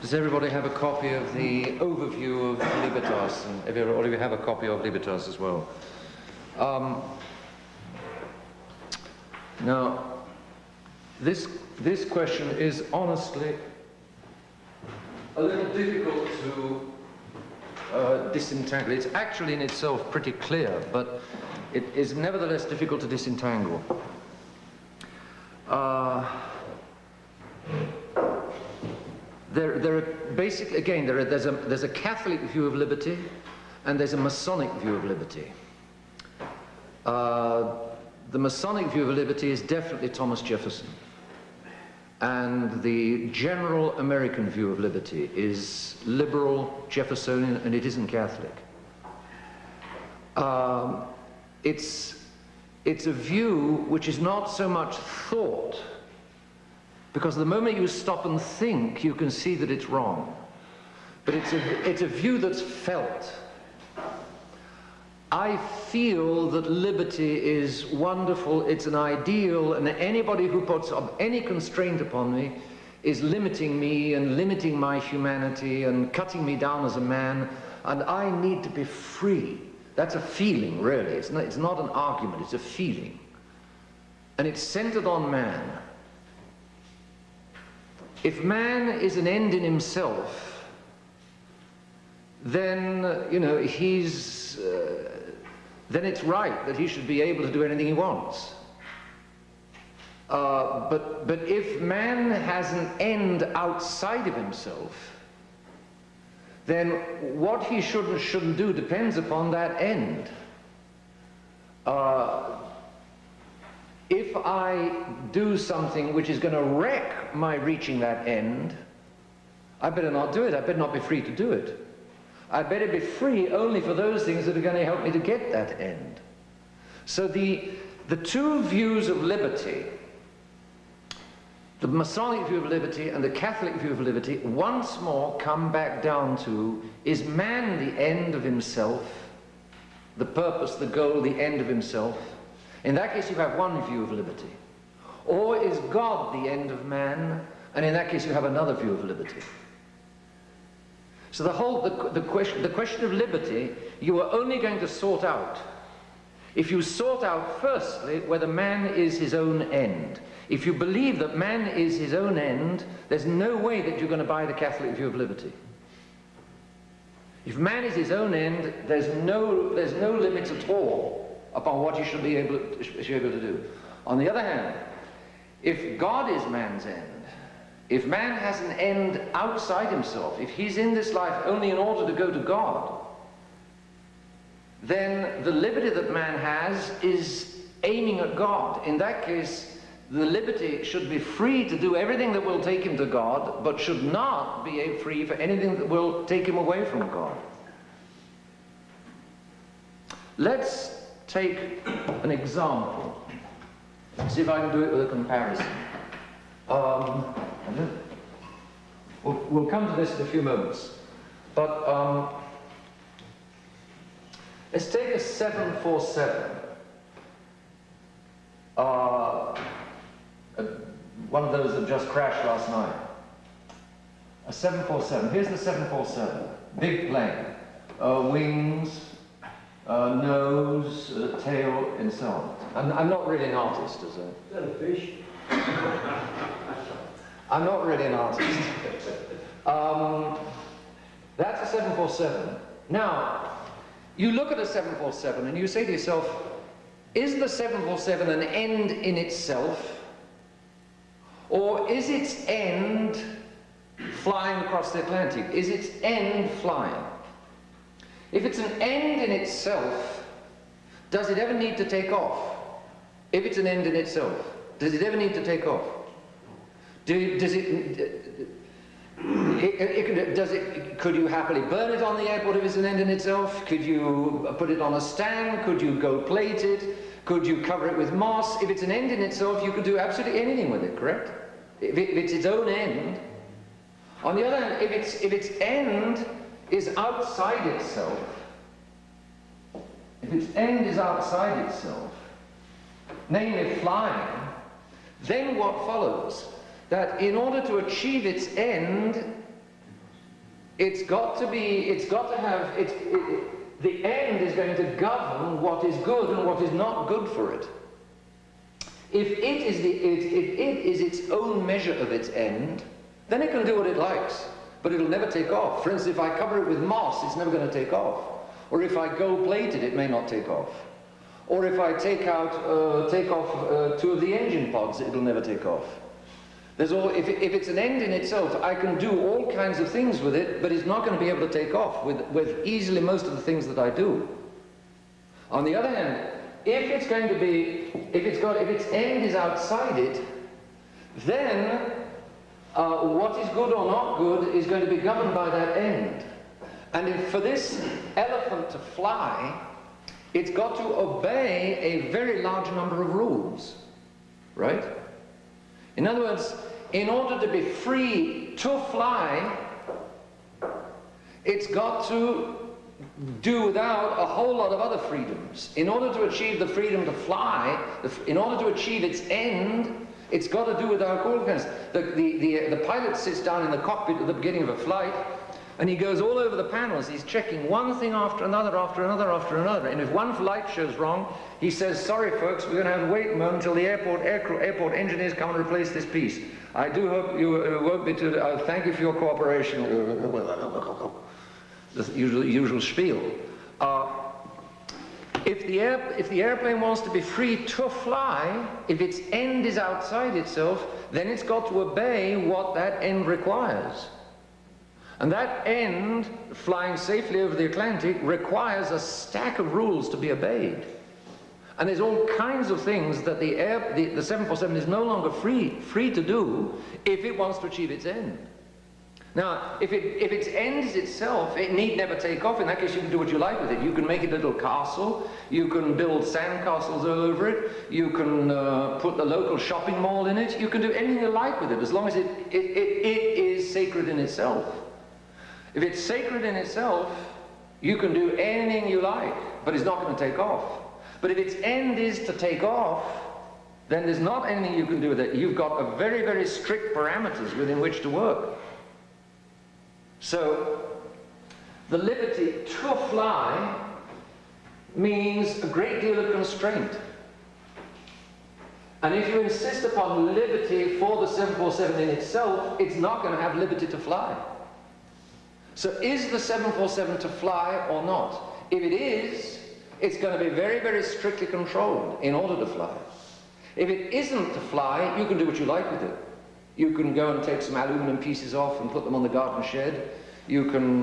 Does everybody have a copy of the overview of Libertas? And everybody have a copy of Libertas as well? Now, this question is honestly a little difficult to disentangle. It's actually in itself pretty clear, but it is nevertheless difficult to disentangle. There are basically, again, there's a Catholic view of liberty and there's a Masonic view of liberty. The Masonic view of liberty is definitely Thomas Jefferson, and the general American view of liberty is liberal, Jeffersonian, and it isn't Catholic. It's a view which is not so much thought, because the moment you stop and think, you can see that it's wrong. But it's a view that's felt. I feel that liberty is wonderful, it's an ideal, and anybody who puts any constraint upon me is limiting me and limiting my humanity and cutting me down as a man, and I need to be free. That's a feeling, really. It's not an argument, it's a feeling. And it's centered on man. If man is an end in himself, then, you know, then it's right that he should be able to do anything he wants. But if man has an end outside of himself, then what he should and shouldn't do depends upon that end. If I do something which is going to wreck my reaching that end, I better not do it. I better not be free to do it. I better be free only for those things that are going to help me to get that end. So the two views of liberty, the Masonic view of liberty and the Catholic view of liberty, once more come back down to, is man the end of himself, the purpose, the goal, the end of himself? In that case, you have one view of liberty. Or is God the end of man? And in that case, you have another view of liberty. So the question of liberty, you are only going to sort out if you sort out firstly whether man is his own end. If you believe that man is his own end, there's no way that you're going to buy the Catholic view of liberty. If man is his own end, there's no limit at all upon what you should be able to do. On the other hand, if God is man's end, if man has an end outside himself, if he's in this life only in order to go to God, then the liberty that man has is aiming at God. In that case, the liberty should be free to do everything that will take him to God, but should not be free for anything that will take him away from God. Let's take an example. See if I can do it with a comparison. We'll come to this in a few moments. But let's take a 747. One of those that just crashed last night. A 747. Here's the 747. Big plane. Wings, nose, tail, and so on. I'm not really an artist, is that a fish? I'm not really an artist. That's a 747. Now, you look at a 747 and you say to yourself, is the 747 an end in itself, or is its end flying across the Atlantic? Is its end flying? If it's an end in itself, does it ever need to take off? If it's an end in itself, does it ever need to take off? Could you happily burn it on the airport if it's an end in itself? Could you put it on a stand? Could you gold plate it? Could you cover it with moss? If it's an end in itself, you could do absolutely anything with it, correct? If it's its own end. On the other hand, if its end is outside itself, if its end is outside itself, namely flying, then what follows? That in order to achieve its end, it's got to have, the end is going to govern what is good and what is not good for it. If it is its own measure of its end, then it can do what it likes, but it'll never take off. For instance, if I cover it with moss, it's never going to take off. Or if I gold-plate it, it may not take off. Or if I take off 2 of the engine pods, it'll never take off. If it's an end in itself, I can do all kinds of things with it, but it's not going to be able to take off with easily most of the things that I do. On the other hand, if its end is outside it, then what is good or not good is going to be governed by that end. And for this elephant to fly, it's got to obey a very large number of rules, right? In other words, in order to be free to fly, it's got to do without a whole lot of other freedoms. In order to achieve the freedom to fly, in order to achieve its end, it's got to do without all kinds. The pilot sits down in the cockpit at the beginning of a flight, and he goes all over the panels. He's checking one thing after another, after another, after another. And if one light shows wrong, he says, "Sorry, folks, we're going to have to wait a moment until the airport engineers come and replace this piece. I do hope you won't be too... thank you for your cooperation." The usual spiel. If the airplane wants to be free to fly, if its end is outside itself, then it's got to obey what that end requires. And that end, flying safely over the Atlantic, requires a stack of rules to be obeyed. And there's all kinds of things that the 747 is no longer free to do if it wants to achieve its end. Now, if its end is itself, it need never take off. In that case, you can do what you like with it. You can make it a little castle. You can build sand castles all over it. You can put the local shopping mall in it. You can do anything you like with it, as long as it is sacred in itself. If it's sacred in itself, you can do anything you like, but it's not going to take off. But if its end is to take off, then there's not anything you can do with it. You've got a very, very strict parameters within which to work. So, the liberty to fly means a great deal of constraint. And if you insist upon liberty for the 747 in itself, it's not going to have liberty to fly. So is the 747 to fly or not? If it is, it's going to be very, very strictly controlled in order to fly. If it isn't to fly, you can do what you like with it. You can go and take some aluminum pieces off and put them on the garden shed. You can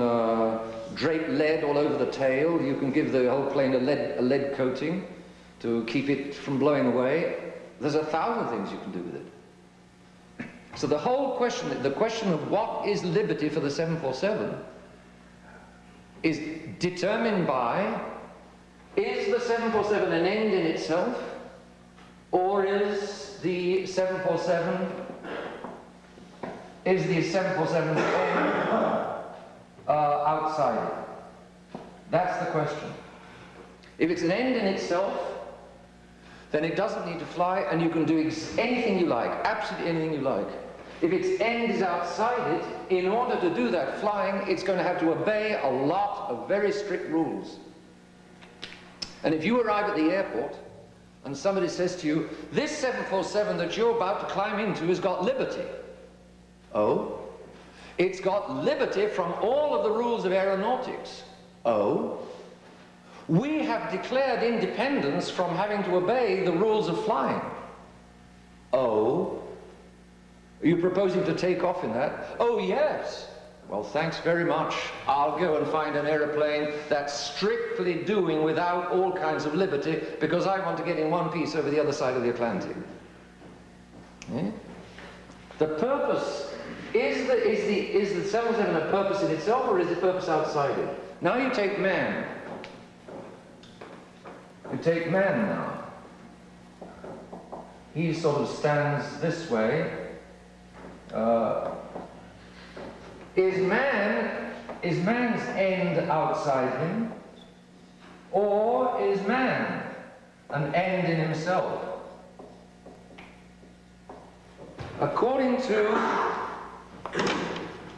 drape lead all over the tail. You can give the whole plane a lead coating to keep it from blowing away. There's 1,000 things you can do with it. So the whole question, the question of what is liberty for the 747 is determined by, is the 747 an end in itself, or is the 747 outside it? That's the question. If it's an end in itself, then it doesn't need to fly, and you can do anything you like, absolutely anything you like. If its end is outside it, in order to do that flying, it's going to have to obey a lot of very strict rules. And if you arrive at the airport, and somebody says to you, "This 747 that you're about to climb into has got liberty." Oh? It's got liberty from all of the rules of aeronautics. Oh? We have declared independence from having to obey the rules of flying. Oh? Are you proposing to take off in that? Oh, yes. Well, thanks very much. I'll go and find an aeroplane that's strictly doing without all kinds of liberty because I want to get in one piece over the other side of the Atlantic. Eh? The purpose, is the 747 a purpose in itself, or is it purpose outside it? Now you take man. You take man now. He sort of stands this way. Is man's end outside him, or is man an end in himself? According to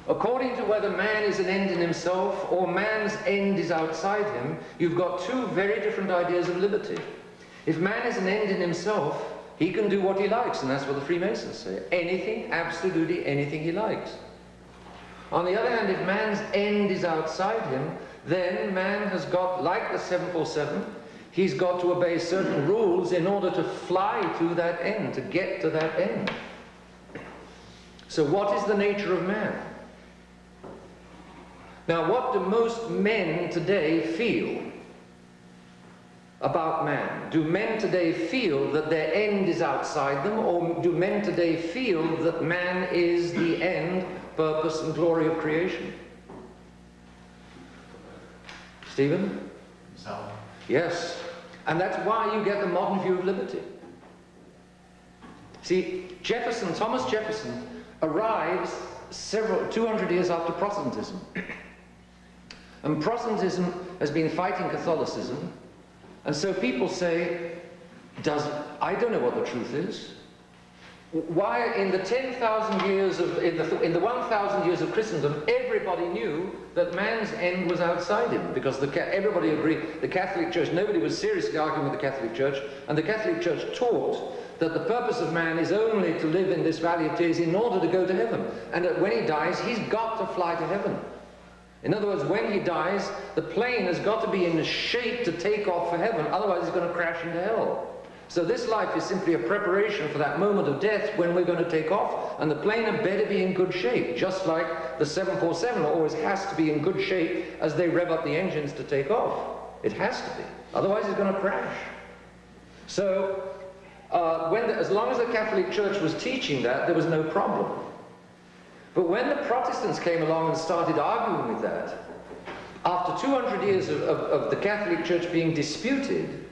According to whether man is an end in himself or man's end is outside him, you've got two very different ideas of liberty. If man is an end in himself, he can do what he likes, and that's what the Freemasons say. Anything, absolutely anything he likes. On the other hand, if man's end is outside him, then man has got, like the 747, he's got to obey certain rules in order to fly to that end, to get to that end. So what is the nature of man? Now, what do most men today feel about man? Do men today feel that their end is outside them, or do men today feel that man is the end, purpose, and glory of creation? Stephen? Himself. Yes. And that's why you get the modern view of liberty. See, Thomas Jefferson arrives 200 years after Protestantism. And Protestantism has been fighting Catholicism, and so people say, I don't know what the truth is. Why in the 10,000 years of, in the 1,000 years of Christendom, everybody knew that man's end was outside him, because everybody agreed, the Catholic Church, nobody was seriously arguing with the Catholic Church, and the Catholic Church taught that the purpose of man is only to live in this valley of tears in order to go to heaven, and that when he dies, he's got to fly to heaven. In other words, when he dies, the plane has got to be in shape to take off for heaven, otherwise it's going to crash into hell. So this life is simply a preparation for that moment of death when we're going to take off, and the plane had better be in good shape, just like the 747 always has to be in good shape as they rev up the engines to take off. It has to be, otherwise it's going to crash. So as long as the Catholic Church was teaching that, there was no problem. But when the Protestants came along and started arguing with that, after 200 years of the Catholic Church being disputed,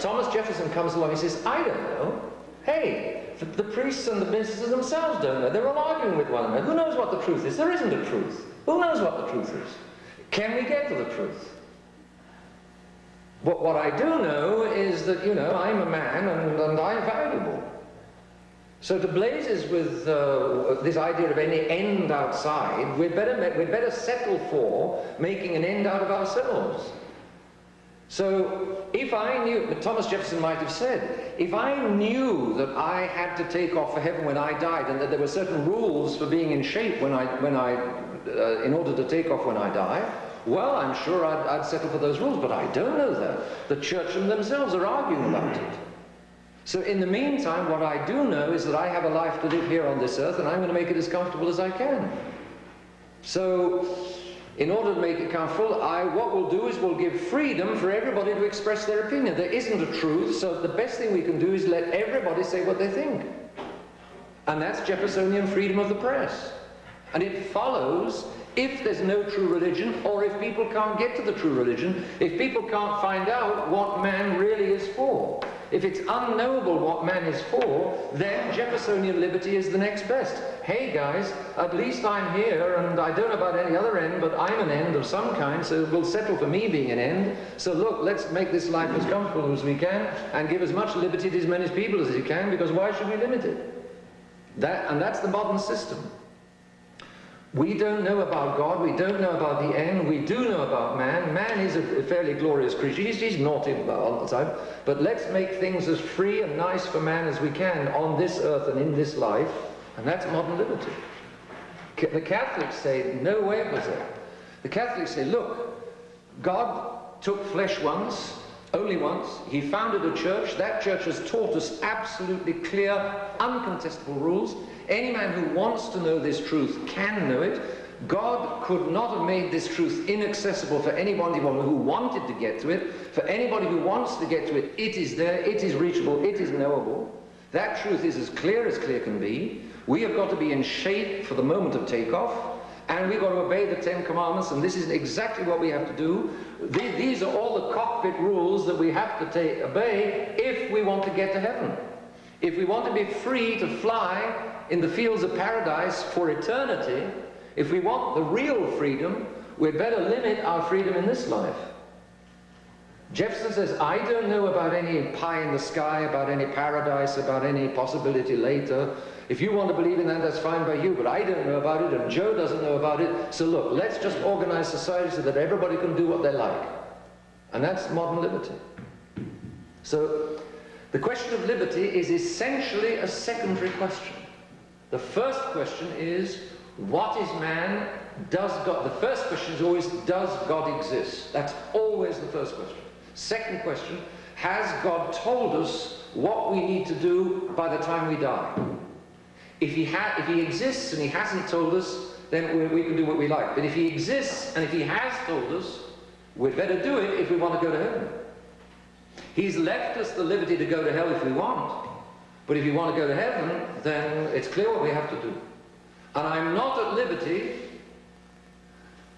Thomas Jefferson comes along and says, I don't know. Hey, the priests and the ministers themselves don't know. They're all arguing with one another. Who knows what the truth is? There isn't a truth. Who knows what the truth is? Can we get to the truth? But what I do know is that, you know, I'm a man and I'm valuable. So to blazes with this idea of any end outside, we'd better settle for making an end out of ourselves. So if I knew, Thomas Jefferson might have said, if I knew that I had to take off for heaven when I died, and that there were certain rules for being in shape in order to take off when I die, well, I'm sure I'd settle for those rules, but I don't know that. The churchmen themselves are arguing about it. So in the meantime, what I do know is that I have a life to live here on this earth, and I'm going to make it as comfortable as I can. So in order to make it comfortable, what we'll do is we'll give freedom for everybody to express their opinion. There isn't a truth, so the best thing we can do is let everybody say what they think. And that's Jeffersonian freedom of the press. And it follows, if there's no true religion, or if people can't get to the true religion, if people can't find out what man really is for, if it's unknowable what man is for, then Jeffersonian liberty is the next best. Hey guys, at least I'm here, and I don't know about any other end, but I'm an end of some kind, so we'll settle for me being an end. So look, let's make this life as comfortable as we can, and give as much liberty to as many people as you can, because why should we limit it? And that's the modern system. We don't know about God, we don't know about the end, we do know about man. Man is a fairly glorious creature. He's naughty all the time, but let's make things as free and nice for man as we can on this earth and in this life, and that's modern liberty. The Catholics say, no way, Jose. The Catholics say, look, God took flesh once, only once. He founded a church. That church has taught us absolutely clear, uncontestable rules. Any man who wants to know this truth can know it. God could not have made this truth inaccessible for anybody who wanted to get to it. For anybody who wants to get to it, it is there, it is reachable, it is knowable. That truth is as clear can be. We have got to be in shape for the moment of takeoff, and we've got to obey the 10 Commandments, and this is exactly what we have to do. These are all the cockpit rules that we have to obey if we want to get to heaven. If we want to be free to fly in the fields of paradise for eternity, if we want the real freedom, we'd better limit our freedom in this life. Jefferson says, I don't know about any pie in the sky, about any paradise, about any possibility later. If you want to believe in that, that's fine by you, but I don't know about it, and Joe doesn't know about it, so look, let's just organize society so that everybody can do what they like. And that's modern liberty. So, the question of liberty is essentially a secondary question. The first question is, what is man? Does God? The first question is always, does God exist? That's always the first question. Second question, has God told us what we need to do by the time we die? If he exists and he hasn't told us, then we can do what we like. But if he exists and if he has told us, we'd better do it if we want to go to heaven. He's left us the liberty to go to hell if we want. But if you want to go to heaven, then it's clear what we have to do. And I'm not at liberty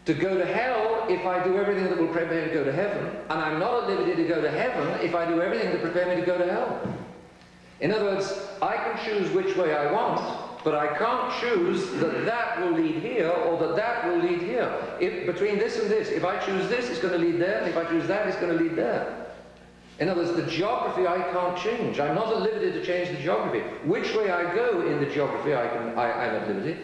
to go to hell if I do everything that will prepare me to go to heaven. And I'm not at liberty to go to heaven if I do everything to prepare me to go to hell. In other words, I can choose which way I want, but I can't choose that that will lead here or that that will lead here. If between this and this, if I choose this, it's going to lead there, and if I choose that, it's going to lead there. In other words, the geography I can't change. I'm not at liberty to change the geography. Which way I go in the geography, I'm at liberty.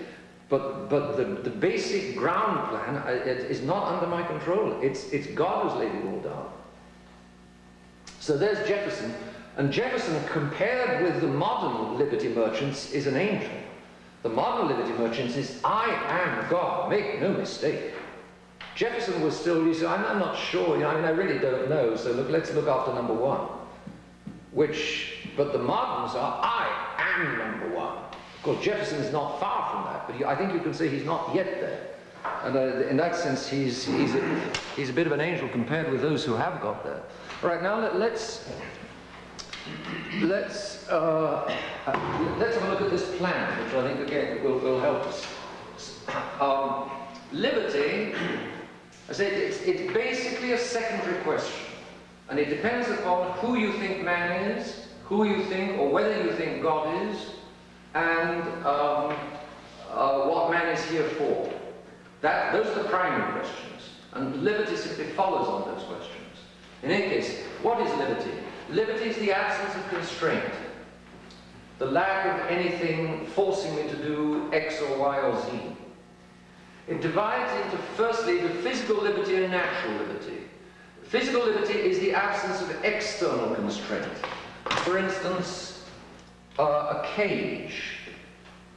But the basic ground plan is not under my control. It's God who's laid it all down. So there's Jefferson. And Jefferson, compared with the modern liberty merchants, is an angel. The modern liberty merchants is, I am God. Make no mistake. Jefferson was still, you say, I'm not sure, I really don't know, so let's look after number one. But the moderns are, I am number one. Of course, Jefferson is not far from that, but I think you can say he's not yet there. And in that sense, he's a bit of an angel compared with those who have got there. All right, now let's have a look at this plan, which I think, again, will help us. Liberty, I say it's basically a secondary question, and it depends upon who you think man is, who you think, or whether you think God is, and what man is here for. Those are the primary questions, and liberty simply follows on those questions. In any case, what is liberty? Liberty is the absence of constraint, the lack of anything forcing me to do X or Y or Z. It divides into, firstly, the physical liberty and natural liberty. Physical liberty is the absence of external constraint. For instance, a cage,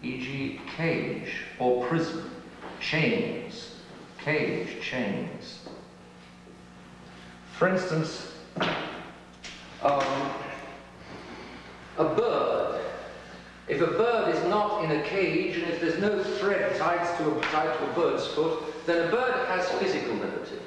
e.g. cage, or prison, chains, cage, chains. For instance, a bird. If a bird is not in a cage, and if there's no thread tied to a bird's foot, then a bird has physical liberty,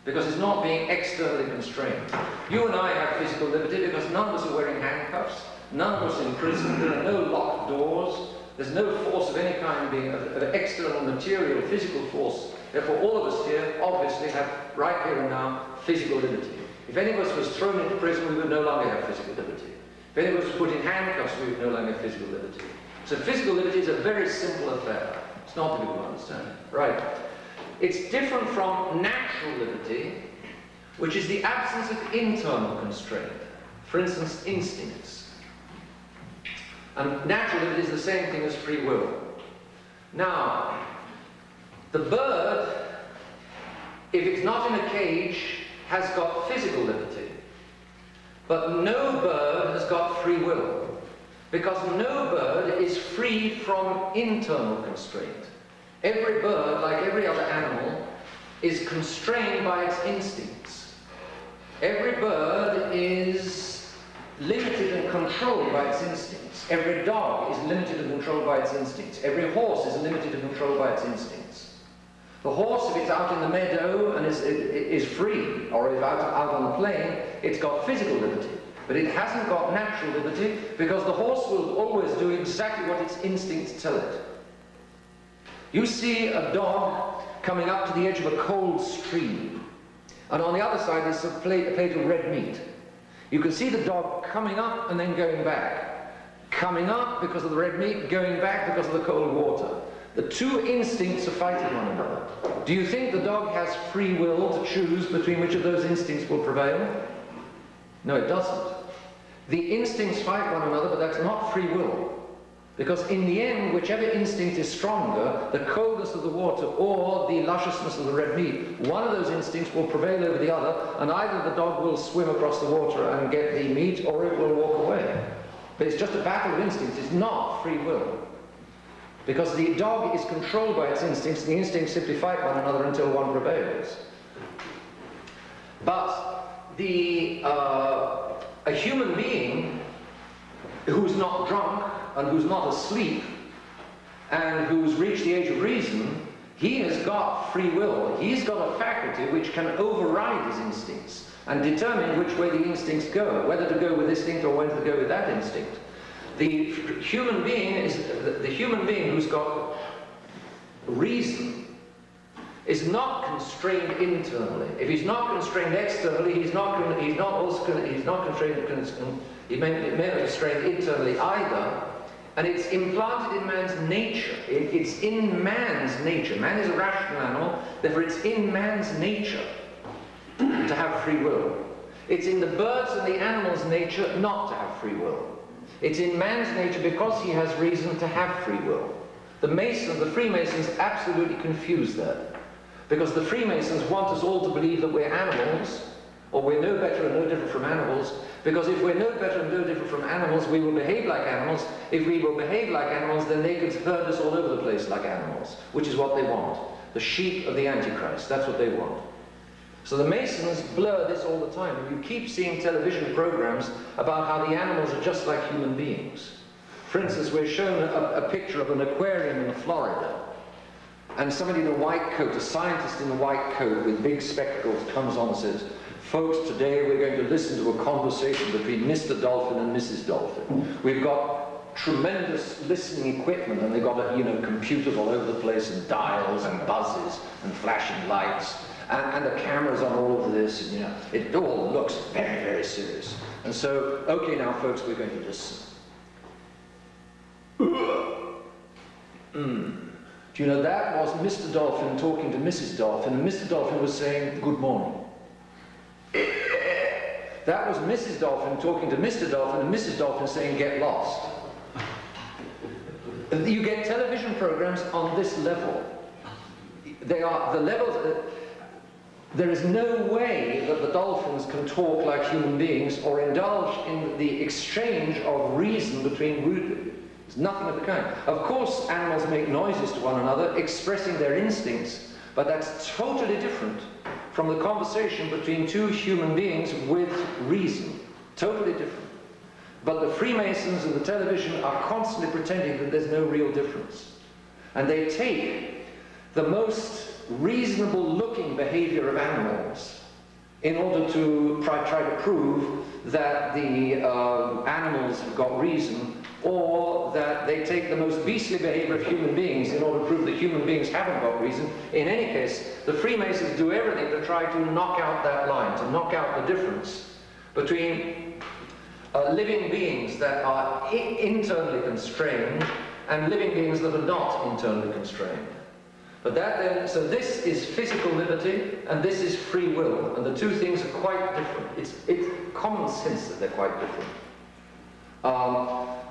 because it's not being externally constrained. You and I have physical liberty because none of us are wearing handcuffs, none of us in prison, there are no locked doors, there's no force of any kind being of external material, physical force. Therefore, all of us here obviously have, right here and now, physical liberty. If any of us was thrown into prison, we would no longer have physical liberty. If any of us was put in handcuffs, we would no longer have physical liberty. So physical liberty is a very simple affair. It's not difficult to understand. Right. It's different from natural liberty, which is the absence of internal constraint. For instance, instincts. And natural liberty is the same thing as free will. Now, the bird, if it's not in a cage, has got physical liberty. But no bird has got free will, because no bird is free from internal constraint. Every bird, like every other animal, is constrained by its instincts. Every bird is limited and controlled by its instincts. Every dog is limited and controlled by its instincts. Every horse is limited and controlled by its instincts. The horse, if it's out in the meadow and is free, or is out on the plain, it's got physical liberty. But it hasn't got natural liberty, because the horse will always do exactly what its instincts tell it. You see a dog coming up to the edge of a cold stream, and on the other side there's a plate of red meat. You can see the dog coming up and then going back. Coming up because of the red meat, going back because of the cold water. The two instincts are fighting one another. Do you think the dog has free will to choose between which of those instincts will prevail? No, it doesn't. The instincts fight one another, but that's not free will. Because in the end, whichever instinct is stronger, the coldness of the water or the lusciousness of the red meat, one of those instincts will prevail over the other, and either the dog will swim across the water and get the meat, or it will walk away. But it's just a battle of instincts. It's not free will. Because the dog is controlled by its instincts, the instincts simply fight one another until one prevails. But a human being who's not drunk and who's not asleep and who's reached the age of reason, he has got free will. He's got a faculty which can override his instincts and determine which way the instincts go, whether to go with this instinct or whether to go with that instinct. The human being is the human being who's got reason is not constrained internally. If he's not constrained externally, he may not be constrained internally either. And it's implanted in man's nature. It's in man's nature. Man is a rational animal, therefore it's in man's nature to have free will. It's in the birds and the animals' nature not to have free will. It's in man's nature, because he has reason, to have free will. The Freemasons absolutely confuse that. Because the Freemasons want us all to believe that we're animals, or we're no better and no different from animals, because if we're no better and no different from animals, we will behave like animals. If we will behave like animals, then they could herd us all over the place like animals, which is what they want. The sheep of the Antichrist, that's what they want. So the Masons blur this all the time. You keep seeing television programs about how the animals are just like human beings. For instance, we're shown a picture of an aquarium in Florida, and somebody in a white coat, a scientist in a white coat with big spectacles, comes on and says, "Folks, today we're going to listen to a conversation between Mr. Dolphin and Mrs. Dolphin. We've got tremendous listening equipment, and they've got, computers all over the place, and dials and buzzes and flashing lights, and the cameras on all of this, and it all looks very, very serious. And so, okay, now folks, we're going to listen." Do you know, that was Mr. Dolphin talking to Mrs. Dolphin, and Mr. Dolphin was saying, "Good morning." That was Mrs. Dolphin talking to Mr. Dolphin, and Mrs. Dolphin saying, "Get lost." You get television programs on this level. They are the levels. There is no way that the dolphins can talk like human beings or indulge in the exchange of reason between. There's nothing of the kind. Of course, animals make noises to one another, expressing their instincts, but that's totally different from the conversation between two human beings with reason. Totally different. But the Freemasons and the television are constantly pretending that there's no real difference. And they take the most reasonable looking behavior of animals in order to try to prove that the animals have got reason, or that they take the most beastly behavior of human beings in order to prove that human beings haven't got reason. In any case, the Freemasons do everything to try to knock out that line, to knock out the difference between living beings that are internally constrained and living beings that are not internally constrained. But so this is physical liberty and this is free will, and the two things are quite different. It's common sense that they're quite different.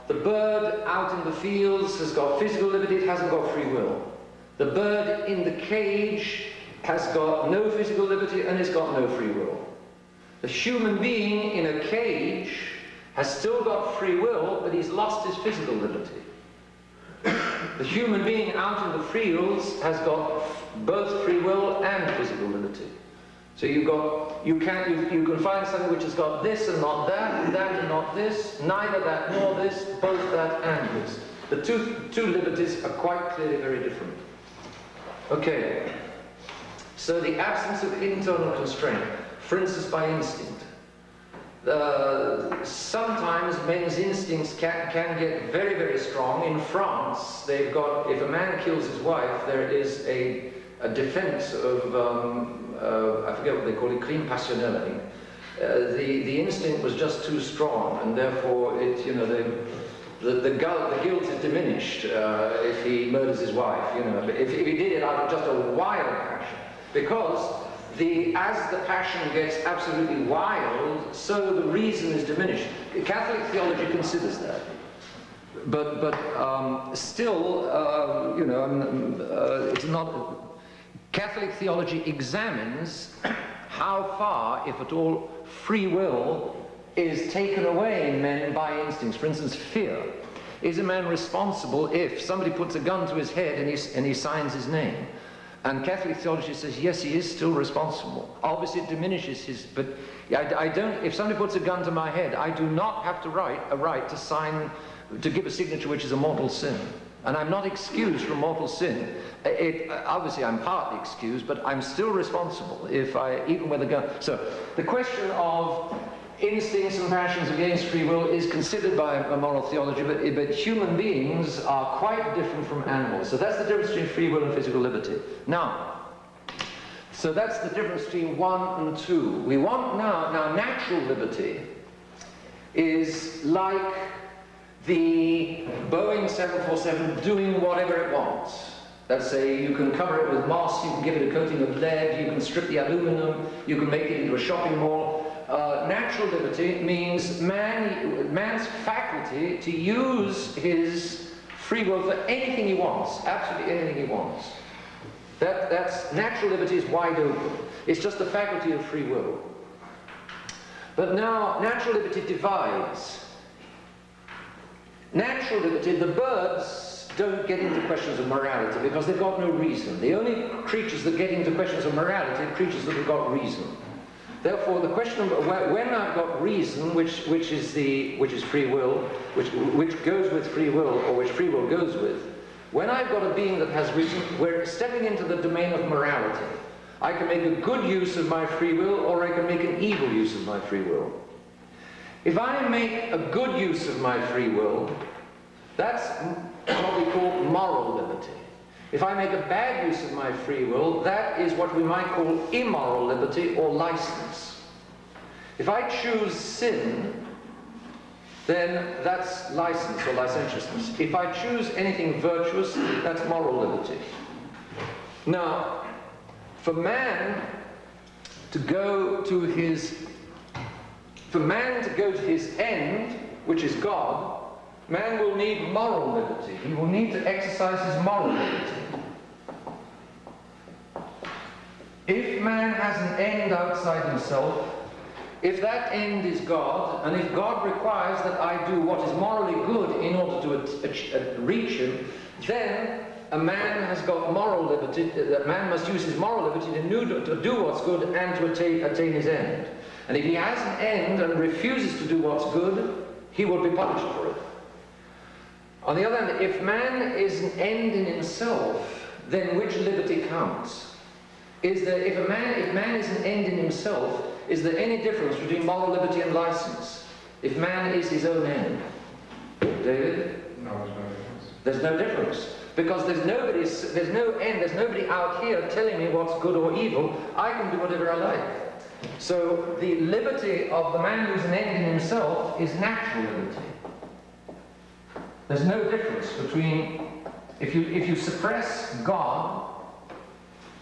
The bird out in the fields has got physical liberty, it hasn't got free will. The bird in the cage has got no physical liberty and it's got no free will. The human being in a cage has still got free will, but he's lost his physical liberty. The human being out in the fields has got both free will and physical liberty. So you can find something which has got this and not that, that and not this, neither that nor this, both that and this. The two liberties are quite clearly very different. Okay, so the absence of internal constraint, for instance by instinct. Sometimes men's instincts can get very, very strong. In France, they've got, if a man kills his wife, there is a defense of, I forget what they call it, crime passionnel, I think. The instinct was just too strong, and therefore it, the guilt is diminished if he murders his wife. But if he did it out of just a wild passion, because as the passion gets absolutely wild, so the reason is diminished. Catholic theology considers that. Still, you know, it's not. Catholic theology examines how far, if at all, free will is taken away in men by instincts. For instance, fear. Is a man responsible if somebody puts a gun to his head and he signs his name? And Catholic theology says, yes, he is still responsible. Obviously, it diminishes his, but I don't, if somebody puts a gun to my head, I do not have to write a right to sign, to give a signature which is a mortal sin. And I'm not excused from mortal sin. Obviously, I'm partly excused, but I'm still responsible if I, even with a gun. So, the question of instincts and passions against free will is considered by a moral theology, but human beings are quite different from animals. So that's the difference between free will and physical liberty. Now, so that's the difference between 1 and 2. We want now natural liberty is like the Boeing 747 doing whatever it wants. Let's say you can cover it with moss, you can give it a coating of lead, you can strip the aluminum, you can make it into a shopping mall. Natural liberty means man's faculty to use his free will for anything he wants, absolutely anything he wants. That's natural liberty is wide open. It's just the faculty of free will. But now natural liberty divides. Natural liberty, the birds don't get into questions of morality because they've got no reason. The only creatures that get into questions of morality are creatures that have got reason. Therefore, the question of when I've got reason, which is free will, which goes with free will, or which free will goes with, when I've got a being that has reason, we're stepping into the domain of morality. I can make a good use of my free will, or I can make an evil use of my free will. If I make a good use of my free will, that's what we call moral liberty. If I make a bad use of my free will, that is what we might call immoral liberty or license. If I choose sin, then that's license or licentiousness. If I choose anything virtuous, that's moral liberty. Now, for man to go to his end, which is God, man will need moral liberty. He will need to exercise his moral liberty. If man has an end outside himself, if that end is God, and if God requires that I do what is morally good in order to reach him, then a man has got moral liberty. That man must use his moral liberty to do what's good and to attain his end. And if he has an end and refuses to do what's good, he will be punished for it. On the other hand, if man is an end in himself, then which liberty counts? If man is an end in himself, is there any difference between moral liberty and license? If man is his own end? David? No, there's no difference. There's no difference. Because there's no end, there's nobody out here telling me what's good or evil. I can do whatever I like. So the liberty of the man who's an end in himself is natural liberty. There's no difference between, if you suppress God,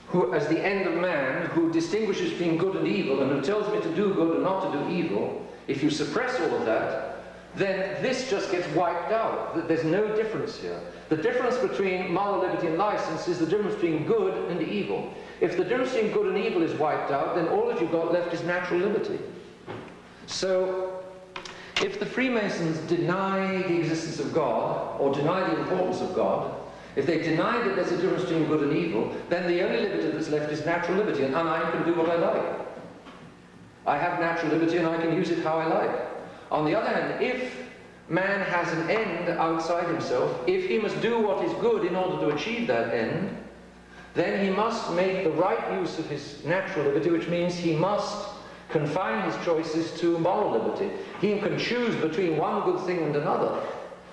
who as the end of man, who distinguishes between good and evil, and who tells me to do good and not to do evil, if you suppress all of that, then this just gets wiped out. There's no difference here. The difference between moral liberty and license is the difference between good and evil. If the difference between good and evil is wiped out, then all that you've got left is natural liberty. So, if the Freemasons deny the existence of God, or deny the importance of God, if they deny that there's a difference between good and evil, then the only liberty that's left is natural liberty, and I can do what I like. I have natural liberty and I can use it how I like. On the other hand, if man has an end outside himself, if he must do what is good in order to achieve that end, then he must make the right use of his natural liberty, which means he must confine his choices to moral liberty. He can choose between one good thing and another.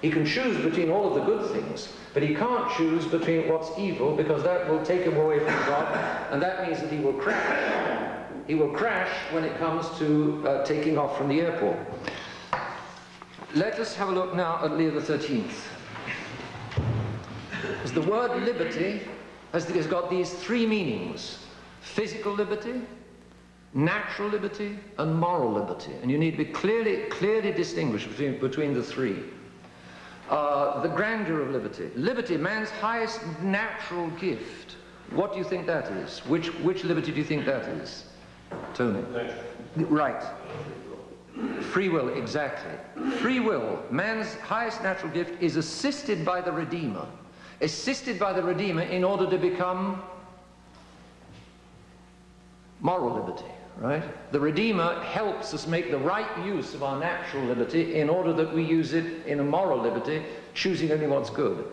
He can choose between all of the good things, but he can't choose between what's evil, because that will take him away from God, and that means that he will crash. He will crash when it comes to taking off from the airport. Let us have a look now at Leo XIII. Because the word liberty has got these three meanings: physical liberty, natural liberty, and moral liberty. And you need to be clearly distinguished between the three. The grandeur of liberty. Liberty, man's highest natural gift. What do you think that is? Which liberty do you think that is? Tony? Right. Free will, exactly. Free will, man's highest natural gift, is assisted by the Redeemer. Assisted by the Redeemer in order to become moral liberty, right? The Redeemer helps us make the right use of our natural liberty in order that we use it in a moral liberty, choosing only what's good.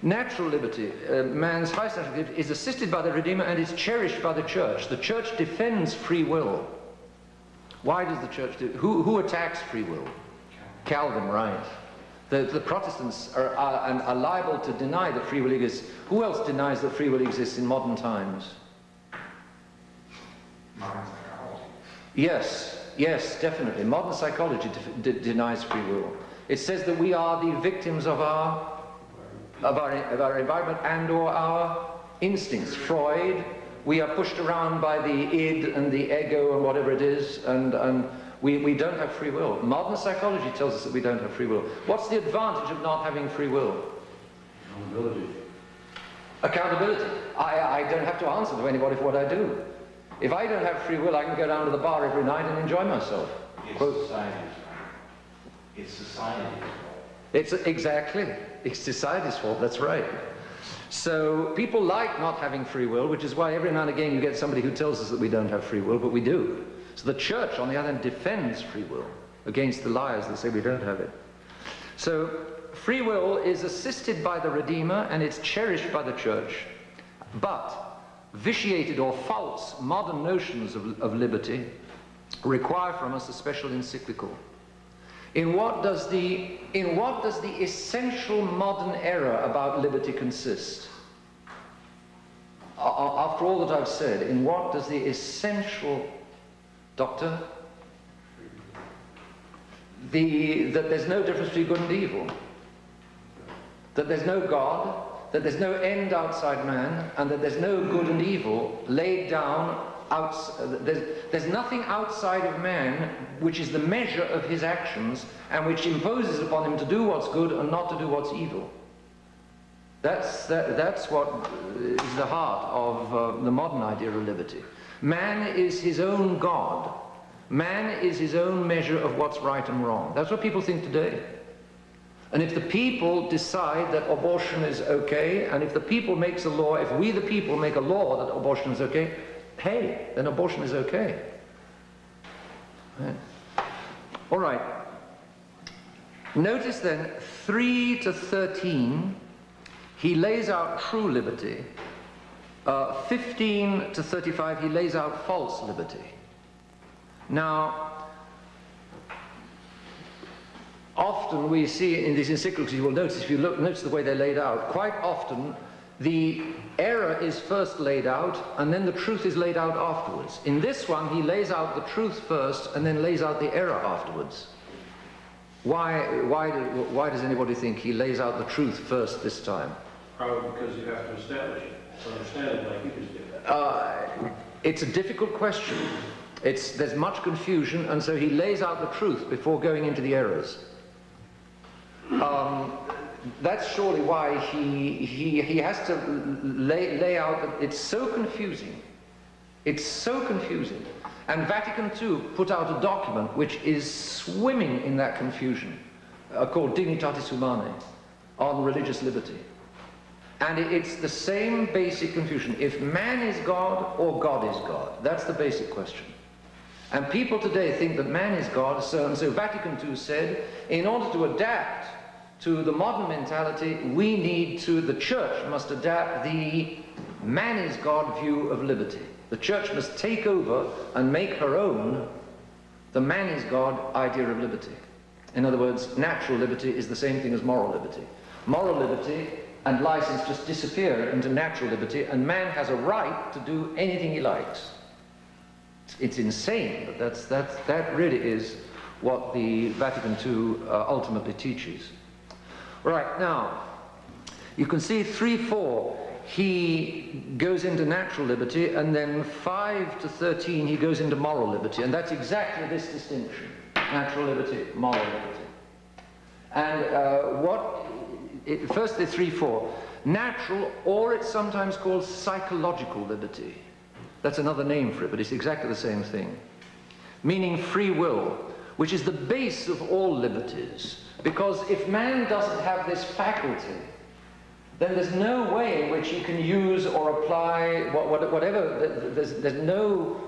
Natural liberty, man's highest natural gift, is assisted by the Redeemer and is cherished by the Church. The Church defends free will. Why does the Church do? Who attacks free will? Calvin, right. The Protestants are liable to deny that free will exists. Who else denies that free will exists in modern times? Modern psychology. Yes, definitely. Modern psychology denies free will. It says that we are the victims of our environment and or our instincts. Freud, we are pushed around by the id and the ego and whatever it is, and we don't have free will. Modern psychology tells us that we don't have free will. What's the advantage of not having free will? Accountability. Accountability. I don't have to answer to anybody for what I do. If I don't have free will, I can go down to the bar every night and enjoy myself. It's society's fault. It's exactly. It's society's fault, that's right. So people like not having free will, which is why every now and again you get somebody who tells us that we don't have free will, but we do. So the Church, on the other hand, defends free will against the liars that say we don't have it. So free will is assisted by the Redeemer and it's cherished by the Church. But vitiated or false modern notions of liberty require from us a special encyclical. In what does the essential modern error about liberty consist? After all that I've said, in what does the essential, Doctor? That there's no difference between good and evil. That there's no God, that there's no end outside man, and that there's no good and evil laid down there's nothing outside of man which is the measure of his actions and which imposes upon him to do what's good and not to do what's evil. That's what is the heart of the modern idea of liberty. Man is his own God. Man is his own measure of what's right and wrong. That's what people think today. And if the people decide that abortion is okay, and if the people makes a law, if we the people make a law that abortion is okay, hey, then abortion is okay. Right. All right. Notice then, 3 to 13, he lays out true liberty. 15 to 35, he lays out false liberty. Now, often we see in these encyclicals, you will notice, if you notice the way they're laid out, quite often the error is first laid out and then the truth is laid out afterwards. In this one, he lays out the truth first and then lays out the error afterwards. Why does anybody think he lays out the truth first this time? Probably because you have to establish it, to understand it like you just did. It's a difficult question. There's much confusion, and so he lays out the truth before going into the errors. That's surely why he has to lay out that it's so confusing. It's so confusing. And Vatican II put out a document which is swimming in that confusion, called Dignitatis Humanae, on religious liberty. And it's the same basic confusion. If man is God or God is God, that's the basic question. And people today think that man is God, and so Vatican II said, in order to adapt to the modern mentality, the Church must adapt the man is God view of liberty. The Church must take over and make her own the man is God idea of liberty. In other words, natural liberty is the same thing as moral liberty. Moral liberty and license just disappear into natural liberty, and man has a right to do anything he likes. It's insane, but that really is what the Vatican II ultimately teaches. Right, now, you can see 3-4, he goes into natural liberty, and then 5 to 13, he goes into moral liberty, and that's exactly this distinction, natural liberty, moral liberty. And first the 3-4. Natural, or it's sometimes called psychological liberty. That's another name for it, but it's exactly the same thing. Meaning free will, which is the base of all liberties. Because if man doesn't have this faculty, then there's no way in which he can use or apply whatever. There's no,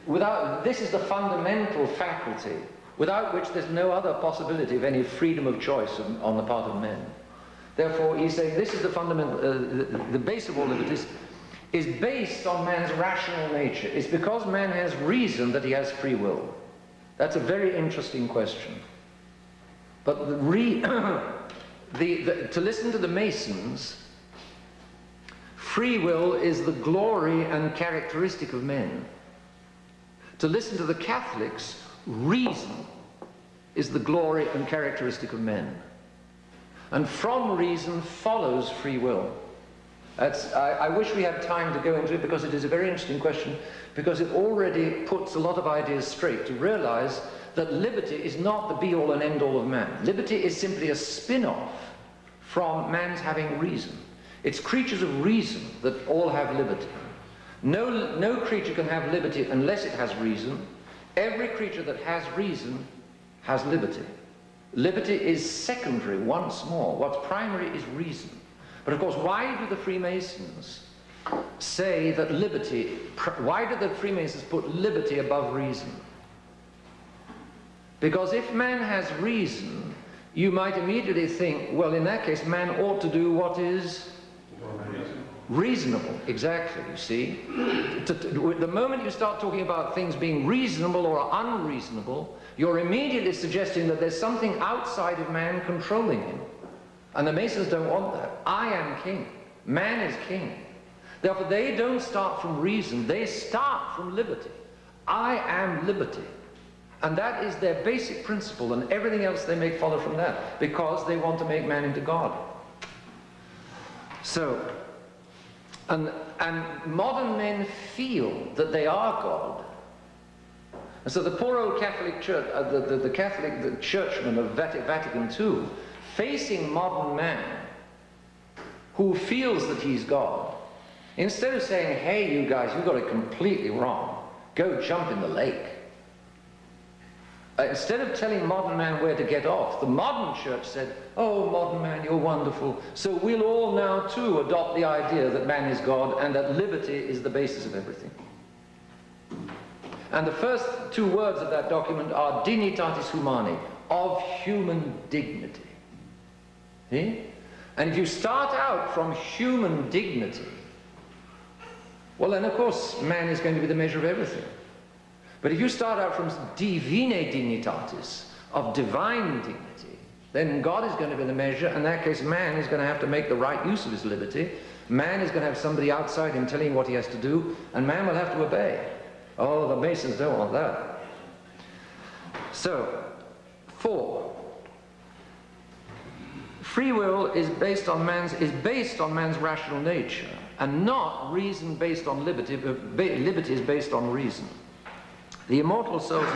without, this is the fundamental faculty, without which there's no other possibility of any freedom of choice on the part of men. Therefore, he's saying this is the fundamental, the base of all liberties is based on man's rational nature. It's because man has reason that he has free will. That's a very interesting question. But to listen to the Masons, free will is the glory and characteristic of men. To listen to the Catholics, reason is the glory and characteristic of men. And from reason follows free will. I wish we had time to go into it, because it is a very interesting question, because it already puts a lot of ideas straight, to realize that liberty is not the be-all and end-all of man. Liberty is simply a spin-off from man's having reason. It's creatures of reason that all have liberty. No creature can have liberty unless it has reason. Every creature that has reason has liberty. Liberty is secondary once more. What's primary is reason. But of course, why do the Freemasons say that liberty, why do the Freemasons put liberty above reason? Because if man has reason, you might immediately think, well, in that case, man ought to do what is reasonable. Exactly, you see. The moment you start talking about things being reasonable or unreasonable, you're immediately suggesting that there's something outside of man controlling him. And the Masons don't want that. I am king. Man is king. Therefore, they don't start from reason. They start from liberty. I am liberty. And that is their basic principle, and everything else they make follow from that, because they want to make man into God. So, and modern men feel that they are God. And so the poor old Catholic Church, the churchmen of Vatican II, facing modern man, who feels that he's God, instead of saying, hey, you guys, you got it completely wrong, go jump in the lake. Instead of telling modern man where to get off, the modern church said, oh, modern man, you're wonderful. So we'll all now, too, adopt the idea that man is God and that liberty is the basis of everything. And the first two words of that document are dignitatis humani, of human dignity. See? And if you start out from human dignity, well, then, of course, man is going to be the measure of everything. But if you start out from divine dignitatis, of divine dignity, then God is going to be the measure. In that case, man is going to have to make the right use of his liberty. Man is going to have somebody outside him telling him what he has to do, and man will have to obey. Oh, the Masons don't want that. So, 4. Free will is based on man's rational nature, and not reason based on liberty, but liberty is based on reason. The immortal soul's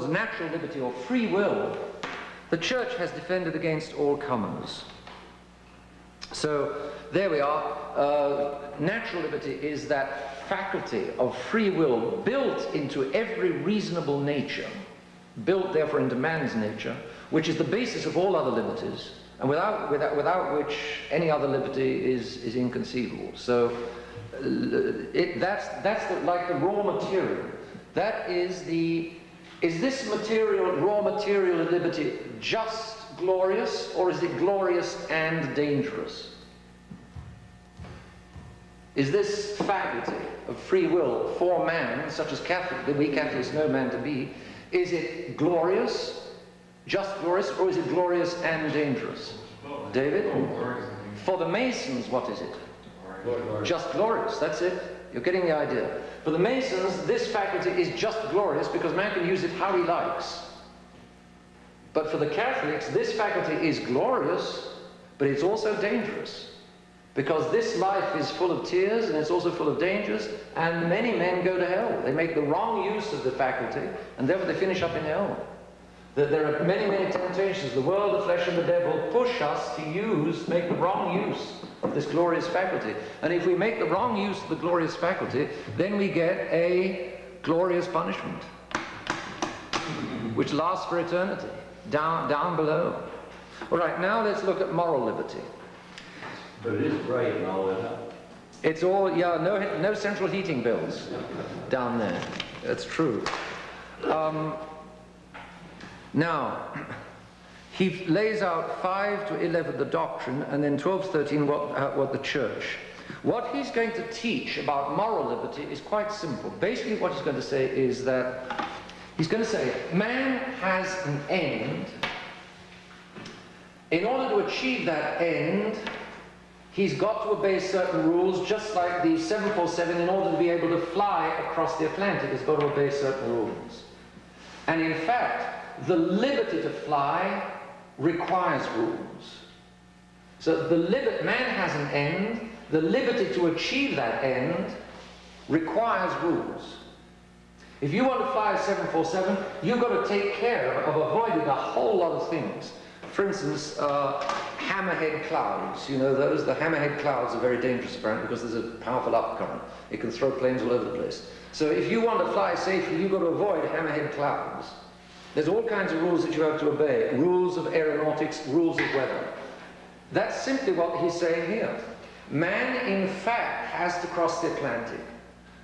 natural liberty, or free will, the Church has defended against all comers. So there we are. Natural liberty is that faculty of free will built into every reasonable nature, built therefore into man's nature, which is the basis of all other liberties, and without which any other liberty is inconceivable. So that's like the raw material. That is this material, raw material of liberty, just glorious, or is it glorious and dangerous? Is this faculty of free will for man, such as we Catholics know man to be, is it glorious, just glorious, or is it glorious and dangerous? David? For the Masons, what is it? Just glorious, that's it. You're getting the idea. For the Masons, this faculty is just glorious because man can use it how he likes. But for the Catholics, this faculty is glorious, but it's also dangerous. Because this life is full of tears, and it's also full of dangers, and many men go to hell. They make the wrong use of the faculty, and therefore they finish up in hell. That there are many, many temptations. The world, the flesh, and the devil push us to make the wrong use of this glorious faculty. And if we make the wrong use of the glorious faculty, then we get a glorious punishment, which lasts for eternity, down below. All right, now let's look at moral liberty. But it is bright and all that. It's all, yeah, no central heating bills down there. That's true. Now, he lays out 5 to 11 the doctrine, and then 12 to 13 what the church. What he's going to teach about moral liberty is quite simple. Basically what he's going to say is that, he's going to say, man has an end. In order to achieve that end, he's got to obey certain rules, just like the 747, in order to be able to fly across the Atlantic, has got to obey certain rules. And in fact, the liberty to fly requires rules. So man has an end. The liberty to achieve that end requires rules. If you want to fly a 747, you've got to take care of avoiding a whole lot of things. For instance, hammerhead clouds. You know those? The hammerhead clouds are very dangerous apparently because there's a powerful upcurrent. It can throw planes all over the place. So if you want to fly safely, you've got to avoid hammerhead clouds. There's all kinds of rules that you have to obey. Rules of aeronautics, rules of weather. That's simply what he's saying here. Man, in fact, has to cross the Atlantic.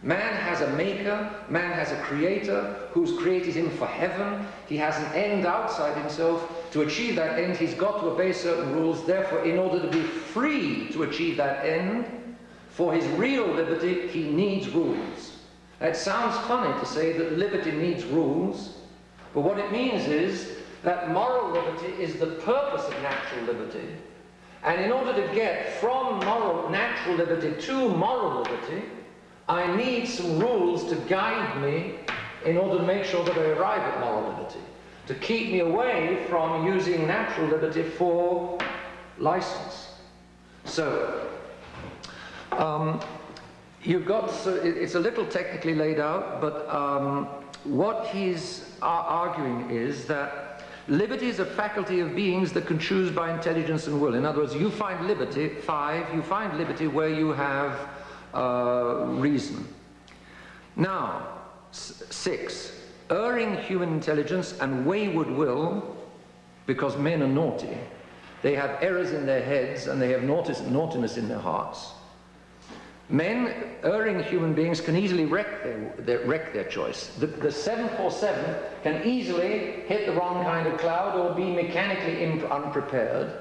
Man has a maker, man has a creator who's created him for heaven. He has an end outside himself. To achieve that end, he's got to obey certain rules. Therefore, in order to be free to achieve that end, for his real liberty, he needs rules. It sounds funny to say that liberty needs rules, but what it means is that moral liberty is the purpose of natural liberty. And in order to get from natural liberty to moral liberty, I need some rules to guide me in order to make sure that I arrive at moral liberty, to keep me away from using natural liberty for license. So, it's a little technically laid out, but what he's arguing is that liberty is a faculty of beings that can choose by intelligence and will. In other words, you find liberty, you find liberty where you have reason. Now, 6, erring human intelligence and wayward will, because men are naughty. They have errors in their heads and they have naughtiness in their hearts. Men, erring human beings, can easily wreck their choice. The 747 can easily hit the wrong kind of cloud or be mechanically unprepared.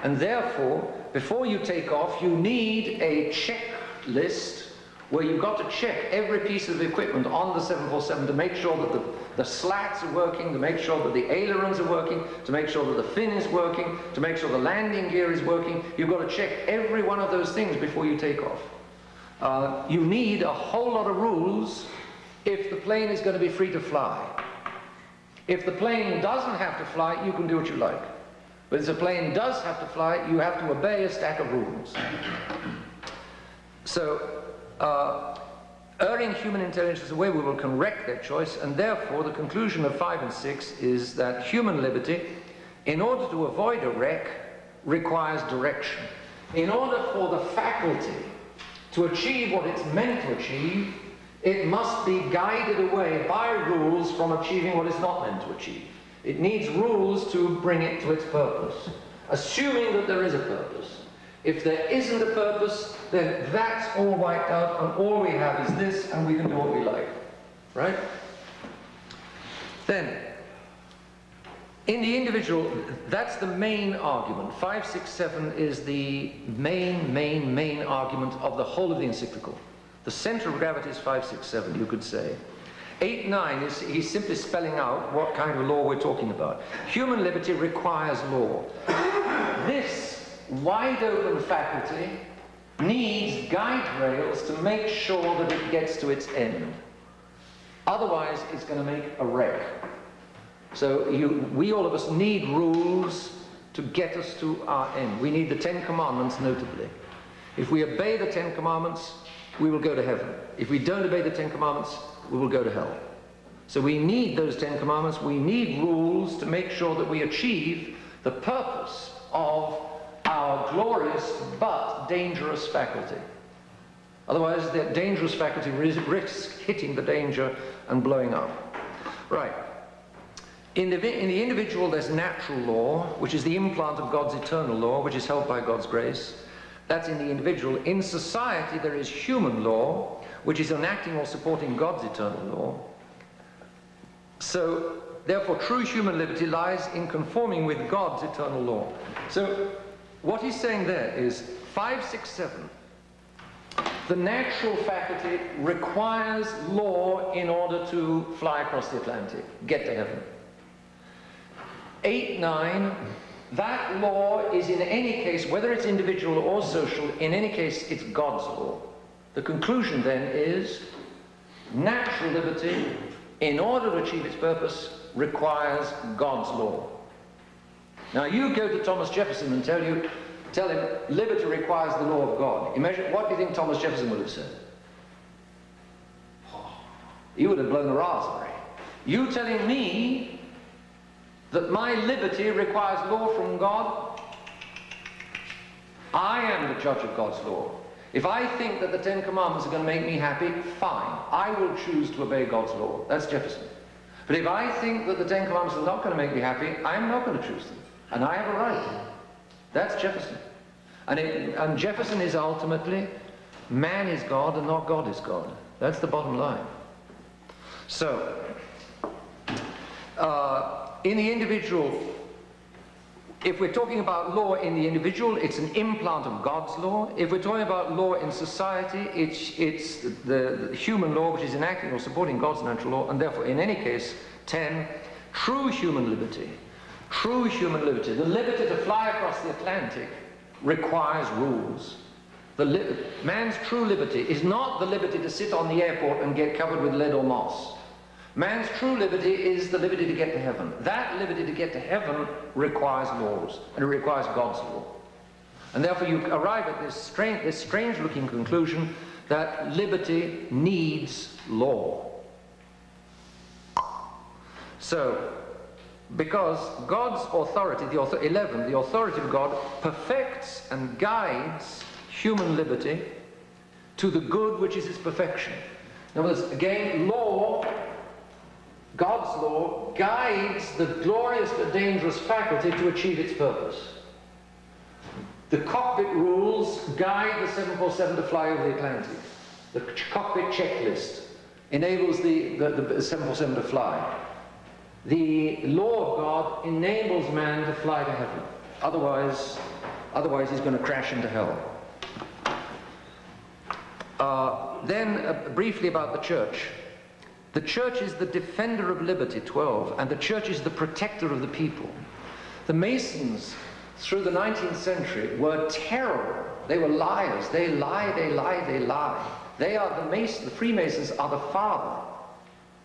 And therefore, before you take off, you need a checklist where you've got to check every piece of equipment on the 747 to make sure that the slats are working, to make sure that the ailerons are working, to make sure that the fin is working, to make sure the landing gear is working. You've got to check every one of those things before you take off. You need a whole lot of rules if the plane is going to be free to fly. If the plane doesn't have to fly, you can do what you like. But if the plane does have to fly, you have to obey a stack of rules. So, erring human intelligence away we will can wreck their choice, and therefore the conclusion of 5 and 6 is that human liberty, in order to avoid a wreck, requires direction. In order for the faculty to achieve what it's meant to achieve, it must be guided away by rules from achieving what it's not meant to achieve. It needs rules to bring it to its purpose, assuming that there is a purpose. If there isn't a purpose, then that's all wiped out, and all we have is this, and we can do what we like. Right? Then, in the individual, that's the main argument. 5, 6, 7 is the main argument of the whole of the encyclical. The center of gravity is 5, 6, 7, you could say. 8, 9 he's simply spelling out what kind of law we're talking about. Human liberty requires law. This wide open faculty needs guide rails to make sure that it gets to its end. Otherwise, it's going to make a wreck. So we all of us need rules to get us to our end. We need the 10 Commandments, notably. If we obey the 10 Commandments, we will go to heaven. If we don't obey the 10 Commandments, we will go to hell. So we need those 10 commandments, we need rules to make sure that we achieve the purpose of our glorious but dangerous faculty. Otherwise, the dangerous faculty risks hitting the danger and blowing up. Right. In the individual, there's natural law, which is the implant of God's eternal law, which is held by God's grace. That's in the individual. In society, there is human law, which is enacting or supporting God's eternal law. So, therefore, true human liberty lies in conforming with God's eternal law. So, what he's saying there is 5, 6, 7. The natural faculty requires law in order to fly across the Atlantic, get to heaven. 8, 9, that law is in any case, whether it's individual or social, in any case it's God's law. The conclusion then is natural liberty, in order to achieve its purpose, requires God's law. Now you go to Thomas Jefferson and tell him liberty requires the law of God. Imagine, what do you think Thomas Jefferson would have said? He would have blown a raspberry. You telling me that my liberty requires law from God? I am the judge of God's law. If I think that the 10 commandments are going to make me happy, fine. I will choose to obey God's law. That's Jefferson. But if I think that the 10 commandments are not going to make me happy, I'm not going to choose them. And I have a right. That's Jefferson. And Jefferson is ultimately, man is God and not God is God. That's the bottom line. So, in the individual, if we're talking about law in the individual, it's an implant of God's law. If we're talking about law in society, it's the human law which is enacting or supporting God's natural law, and therefore, in any case, 10, true human liberty. True human liberty. The liberty to fly across the Atlantic requires rules. Man's true liberty is not the liberty to sit on the airport and get covered with lead or moss. Man's true liberty is the liberty to get to heaven. That liberty to get to heaven requires laws, and it requires God's law. And therefore you arrive at this strange-looking conclusion that liberty needs law. So, because God's authority, 11, the authority of God perfects and guides human liberty to the good which is its perfection. In other words, again, law, God's law, guides the glorious but dangerous faculty to achieve its purpose. The cockpit rules guide the 747 to fly over the Atlantic. The cockpit checklist enables the 747 to fly. The law of God enables man to fly to heaven. Otherwise he's going to crash into hell. Briefly about the church. The church is the defender of liberty, 12, and the church is the protector of the people. The Masons, through the 19th century, were terrible. They were liars. They lie, they lie, they lie. They are the Freemasons are the father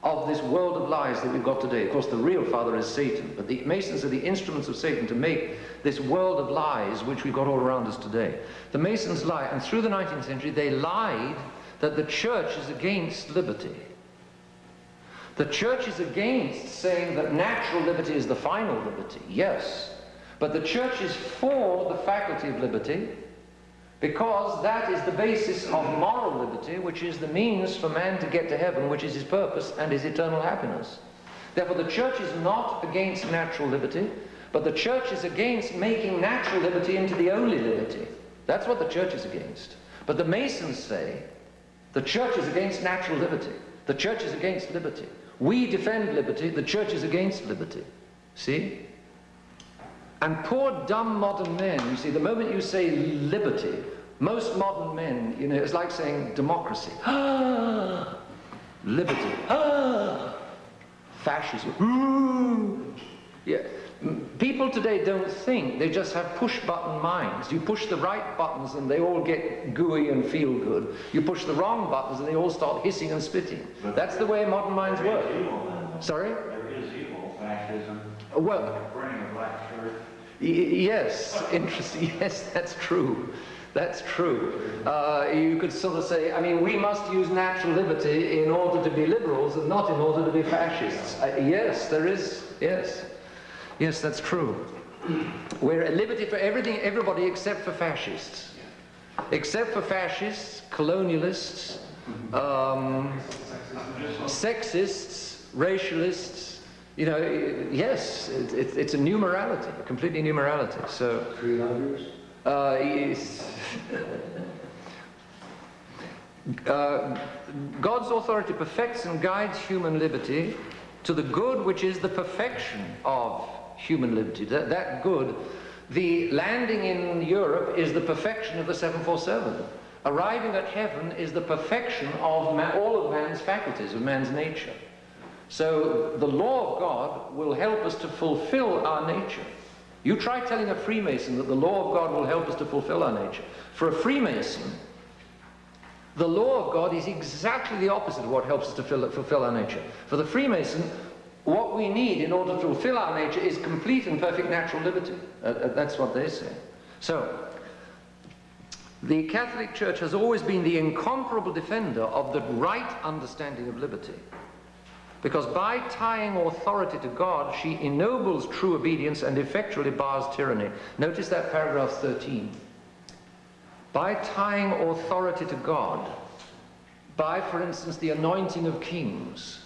of this world of lies that we've got today. Of course, the real father is Satan, but the Masons are the instruments of Satan to make this world of lies which we've got all around us today. The Masons lie, and through the 19th century they lied that the church is against liberty. The church is against saying that natural liberty is the final liberty, yes, but the church is for the faculty of liberty because that is the basis of moral liberty, which is the means for man to get to heaven, which is his purpose and his eternal happiness. Therefore, the church is not against natural liberty, but the church is against making natural liberty into the only liberty. That's what the church is against. But the Masons say the church is against natural liberty. The church is against liberty. We defend liberty, the church is against liberty. See? And poor dumb modern men, you see, the moment you say liberty, most modern men, you know, it's like saying democracy. Ah! Liberty. Ah! Fascism. Ooh! Yeah. People today don't think, they just have push-button minds. You push the right buttons and they all get gooey and feel good. You push the wrong buttons and they all start hissing and spitting. But that's the way modern minds work. Evil, sorry? There is evil, fascism. Well, burning a black shirt. Yes, interesting. Yes, that's true. That's true. You could sort of say, I mean, we must use natural liberty in order to be liberals and not in order to be fascists. Yes, there is, yes. Yes, that's true. We're at liberty for everybody except for fascists. Except for fascists, colonialists, sexists, racialists. You know, yes, it's a new morality, a completely new morality. So, yes. God's authority perfects and guides human liberty to the good which is the perfection of human liberty. That good, the landing in Europe is the perfection of the 747. Arriving at heaven is the perfection of all of man's faculties, of man's nature. So the law of God will help us to fulfill our nature. You try telling a Freemason that the law of God will help us to fulfill our nature. For a Freemason, the law of God is exactly the opposite of what helps us to fulfill our nature. For the Freemason, what we need in order to fulfill our nature is complete and perfect natural liberty. That's what they say. So, the Catholic Church has always been the incomparable defender of the right understanding of liberty. Because by tying authority to God, she ennobles true obedience and effectually bars tyranny. Notice that paragraph 13. By tying authority to God, by, for instance, the anointing of kings,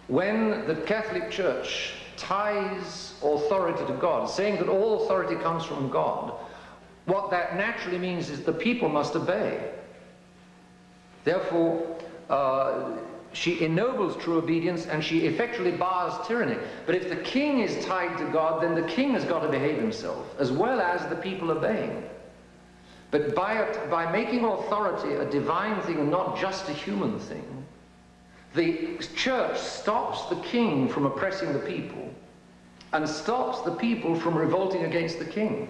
when the Catholic Church ties authority to God, saying that all authority comes from God, what that naturally means is the people must obey. Therefore, she ennobles true obedience and she effectually bars tyranny. But if the king is tied to God, then the king has got to behave himself, as well as the people obeying. But by making authority a divine thing and not just a human thing, the church stops the king from oppressing the people and stops the people from revolting against the king.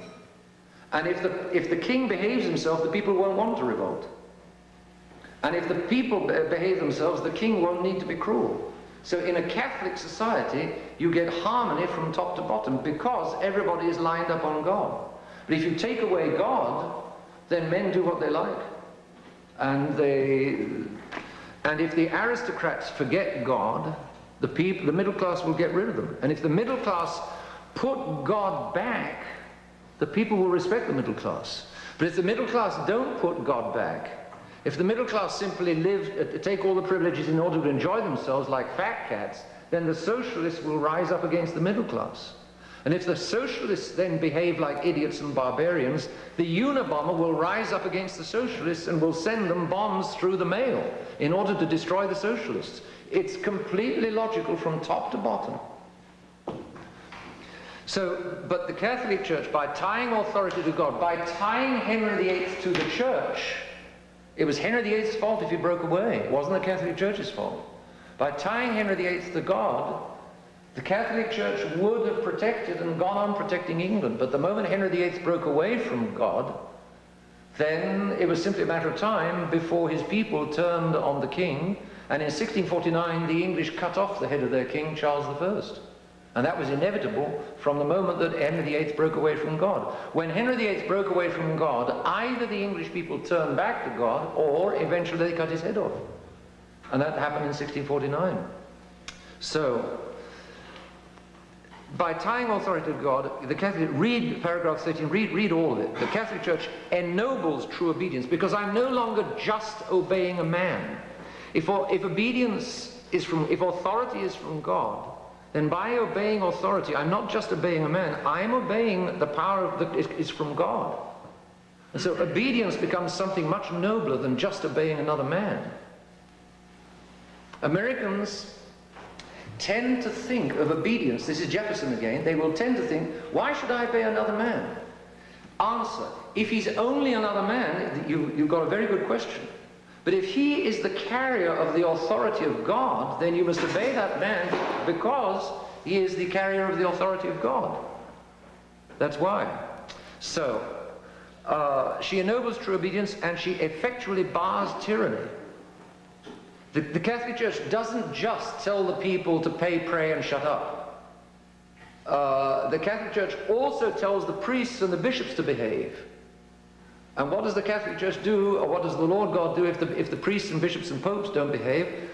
And if the king behaves himself, the people won't want to revolt. And if the people behave themselves, the king won't need to be cruel. So in a Catholic society, you get harmony from top to bottom because everybody is lined up on God. But if you take away God, then men do what they like. And if the aristocrats forget God, the middle class will get rid of them. And if the middle class put God back, the people will respect the middle class. But if the middle class don't put God back, if the middle class simply take all the privileges in order to enjoy themselves like fat cats, then the socialists will rise up against the middle class. And if the socialists then behave like idiots and barbarians, the Unabomber will rise up against the socialists and will send them bombs through the mail in order to destroy the socialists. It's completely logical from top to bottom. So, but the Catholic Church, by tying authority to God, by tying Henry VIII to the Church, it was Henry VIII's fault if he broke away. It wasn't the Catholic Church's fault. By tying Henry VIII to God, the Catholic Church would have protected and gone on protecting England. But the moment Henry VIII broke away from God, then it was simply a matter of time before his people turned on the king. And in 1649, the English cut off the head of their king, Charles I. And that was inevitable from the moment that Henry VIII broke away from God. When Henry VIII broke away from God, either the English people turned back to God, or eventually they cut his head off. And that happened in 1649. So, by tying authority to God, the Catholic, read paragraph 13, read all of it. The Catholic Church ennobles true obedience, because I'm no longer just obeying a man. If obedience is if authority is from God, then by obeying authority, I'm not just obeying a man, I'm obeying the power that is from God. And so obedience becomes something much nobler than just obeying another man. Americans tend to think of obedience, this is Jefferson again, they will tend to think, why should I obey another man? Answer, if he's only another man, you've got a very good question. But if he is the carrier of the authority of God, then you must obey that man because he is the carrier of the authority of God. That's why. So, she ennobles true obedience and she effectually bars tyranny. The Catholic Church doesn't just tell the people to pay, pray, and shut up. The Catholic Church also tells the priests and the bishops to behave. And what does the Catholic Church do, or what does the Lord God do if the priests and bishops and popes don't behave?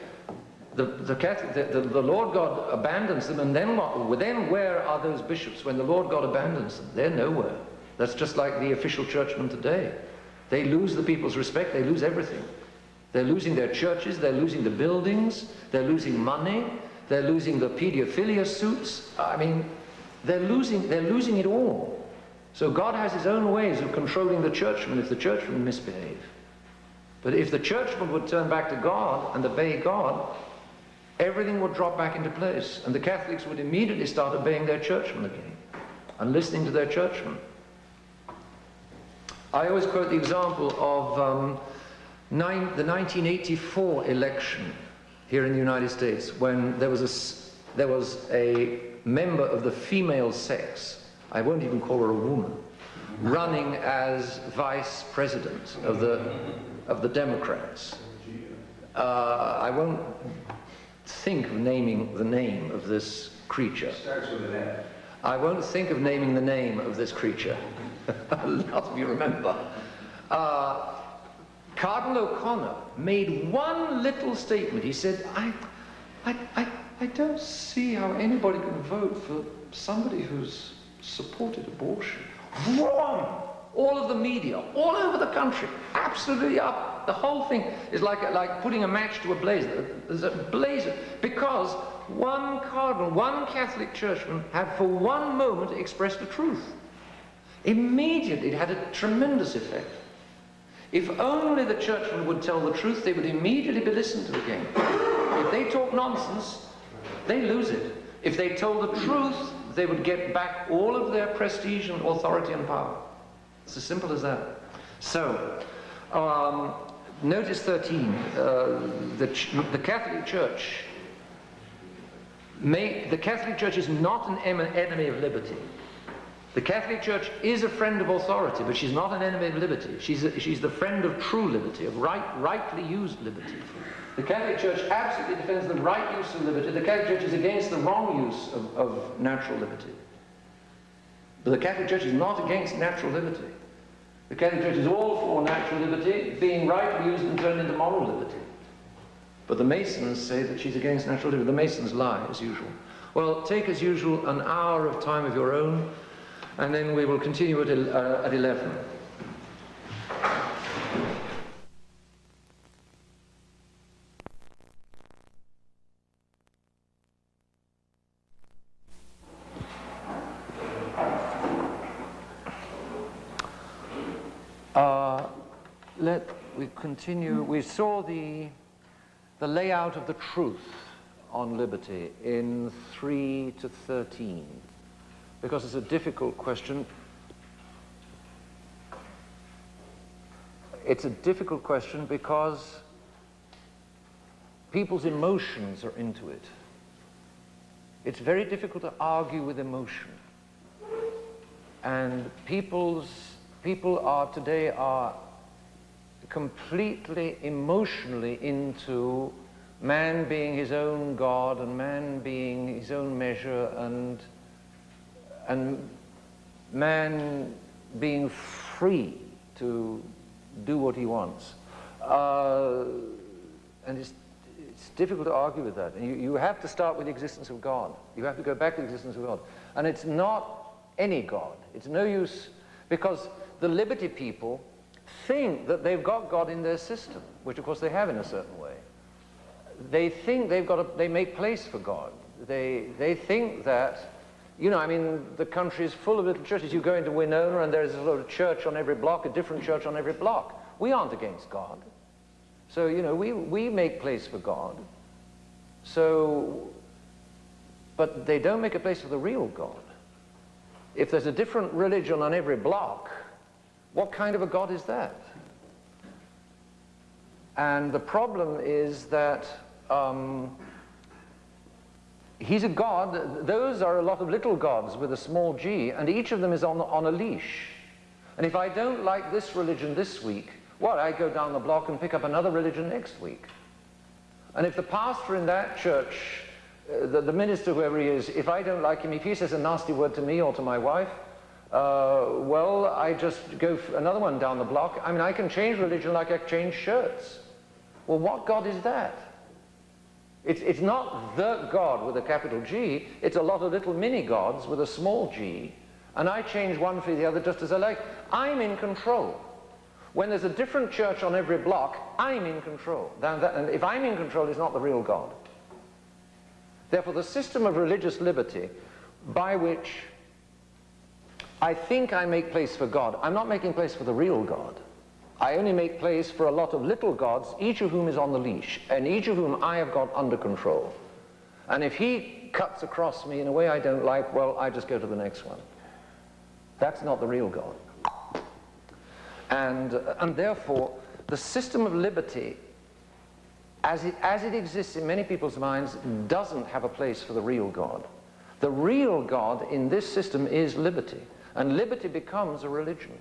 The Lord God abandons them, and then what? Then where are those bishops when the Lord God abandons them? They're nowhere. That's just like the official churchmen today. They lose the people's respect, they lose everything. They're losing their churches, they're losing the buildings, they're losing money, they're losing the pedophilia suits. I mean, they're losing it all. So God has his own ways of controlling the churchmen if the churchmen misbehave. But if the churchmen would turn back to God and obey God, everything would drop back into place, and the Catholics would immediately start obeying their churchmen again and listening to their churchmen. I always quote the example of the 1984 election here in the United States, when there was a member of the female sex, I won't even call her a woman, running as vice president of the Democrats. I won't think of naming the name of this creature. Starts with an F. I won't think of naming the name of this creature. A lot of you remember. Cardinal O'Connor made one little statement. He said, I don't see how anybody can vote for somebody who's supported abortion. Wrong! All of the media, all over the country, absolutely up. The whole thing is like putting a match to a blaze. There's a blaze, because one cardinal, one Catholic churchman had for one moment expressed the truth. Immediately it had a tremendous effect. If only the churchmen would tell the truth, they would immediately be listened to again. If they talk nonsense, they lose it. If they told the truth, they would get back all of their prestige and authority and power. It's as simple as that. So, notice 13, the Catholic Church is not an enemy of liberty. The Catholic Church is a friend of authority, but she's not an enemy of liberty. She's the friend of true liberty, of rightly used liberty. The Catholic Church absolutely defends the right use of liberty. The Catholic Church is against the wrong use of natural liberty. But the Catholic Church is not against natural liberty. The Catholic Church is all for natural liberty being rightly used and turned into moral liberty. But the Masons say that she's against natural liberty. The Masons lie, as usual. Well, take, as usual, an hour of time of your own, and then we will continue at 11. We continue. We saw the layout of the truth on liberty in 3 to 13, because it's a difficult question. It's a difficult question because people's emotions are into it. It's very difficult to argue with emotion. And people today are completely emotionally into man being his own God and man being his own measure and man being free to do what he wants. And it's difficult to argue with that. And you have to start with the existence of God. You have to go back to the existence of God. And it's not any God. It's no use, because the liberty people think that they've got God in their system, which of course they have in a certain way. They think they make place for God. They think that, you know, I mean, the country is full of little churches. You go into Winona and there's a little church on every block, a different church on every block. We aren't against God. So, you know, we make place for God. So, but they don't make a place for the real God. If there's a different religion on every block, what kind of a God is that? And the problem is that he's a God. Those are a lot of little gods with a small g, and each of them is on a leash. And if I don't like this religion this week, well, I go down the block and pick up another religion next week. And if the pastor in that church the minister, whoever he is, if I don't like him, if he says a nasty word to me or to my wife, well, I just go another one down the block. I mean, I can change religion like I change shirts. Well, what God is that? It's not the God with a capital G, it's a lot of little mini gods with a small g, and I change one for the other just as I like. I'm in control. When there's a different church on every block, I'm in control. And if I'm in control, it's not the real God. Therefore, the system of religious liberty by which I think I make place for God, I'm not making place for the real God. I only make place for a lot of little gods, each of whom is on the leash, and each of whom I have got under control. And if he cuts across me in a way I don't like, well, I just go to the next one. That's not the real God. And therefore, the system of liberty, as it exists in many people's minds, doesn't have a place for the real God. The real God in this system is liberty, and liberty becomes a religion.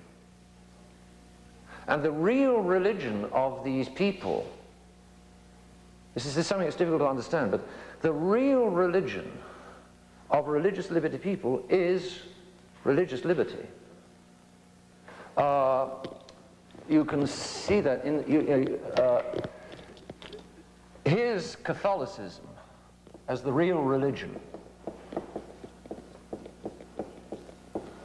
And the real religion of these people, this is something that's difficult to understand, but the real religion of religious liberty people is religious liberty. You can see that in here's Catholicism as the real religion.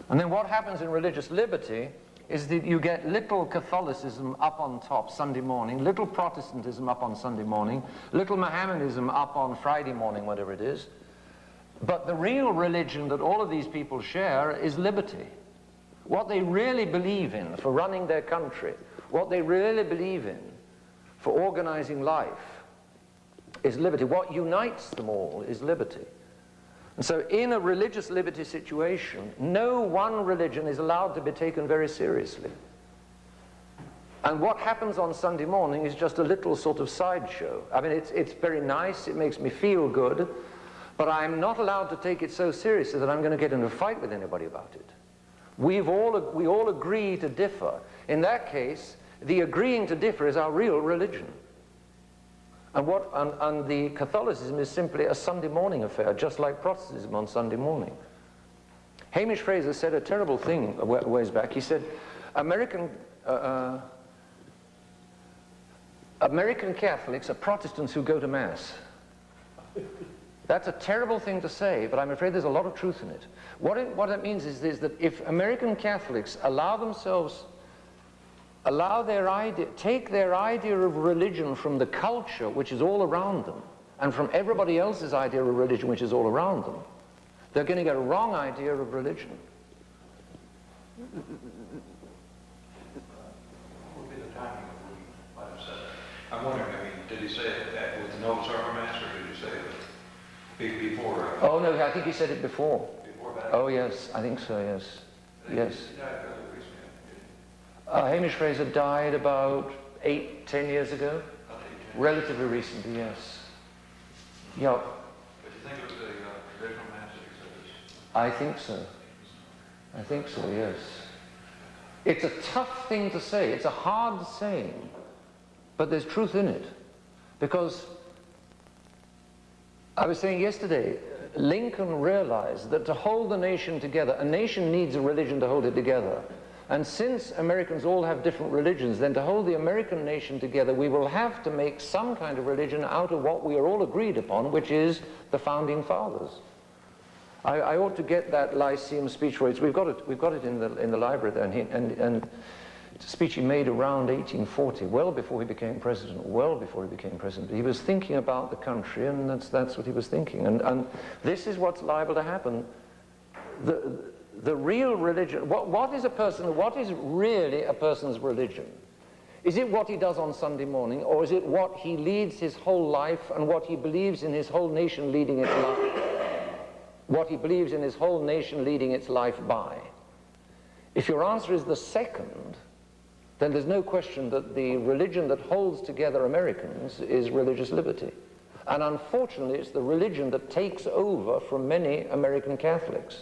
And then what happens in religious liberty is that you get little Catholicism up on top Sunday morning, little Protestantism up on Sunday morning, little Mohammedanism up on Friday morning, whatever it is. But the real religion that all of these people share is liberty. What they really believe in for running their country, what they really believe in for organizing life is liberty. What unites them all is liberty. And so in a religious liberty situation, no one religion is allowed to be taken very seriously. And what happens on Sunday morning is just a little sort of sideshow. I mean, it's very nice, it makes me feel good, but I'm not allowed to take it so seriously that I'm going to get into a fight with anybody about it. We all agree to differ. In that case, the agreeing to differ is our real religion. And the Catholicism is simply a Sunday morning affair, just like Protestantism on Sunday morning. Hamish Fraser said a terrible thing a ways back. He said, American Catholics are Protestants who go to Mass. That's a terrible thing to say, but I'm afraid there's a lot of truth in it. What it means is this, that if American Catholics take their idea of religion from the culture which is all around them, and from everybody else's idea of religion which is all around them, they're going to get a wrong idea of religion. What would be the timing of when he might have said that? I'm wondering, I mean, did he say that with no sermon mass, or did he say it before? Oh no, I think he said it before. Before that? Oh yes, I think so, yes. Yes. He died fairly recently. Hamish Fraser died about 8-10 years ago. Relatively recently, yes. Yeah. But you think it was a traditional mass that he said this? I think so. I think so, yes. It's a tough thing to say. It's a hard saying. But there's truth in it. Because I was saying yesterday, Lincoln realized that to hold the nation together, a nation needs a religion to hold it together. And since Americans all have different religions, then to hold the American nation together, we will have to make some kind of religion out of what we are all agreed upon, which is the Founding Fathers. I ought to get that Lyceum speech for it. We've got it in the library there, and it's a speech he made around 1840, well before he became president, He was thinking about the country, and that's what he was thinking. And this is what's liable to happen. The real religion, what is really a person's religion? Is it what he does on Sunday morning, or is it what he leads his whole life and what he believes in his whole nation leading its life? What he believes in his whole nation leading its life by? If your answer is the second, then there's no question that the religion that holds together Americans is religious liberty. And unfortunately, it's the religion that takes over from many American Catholics.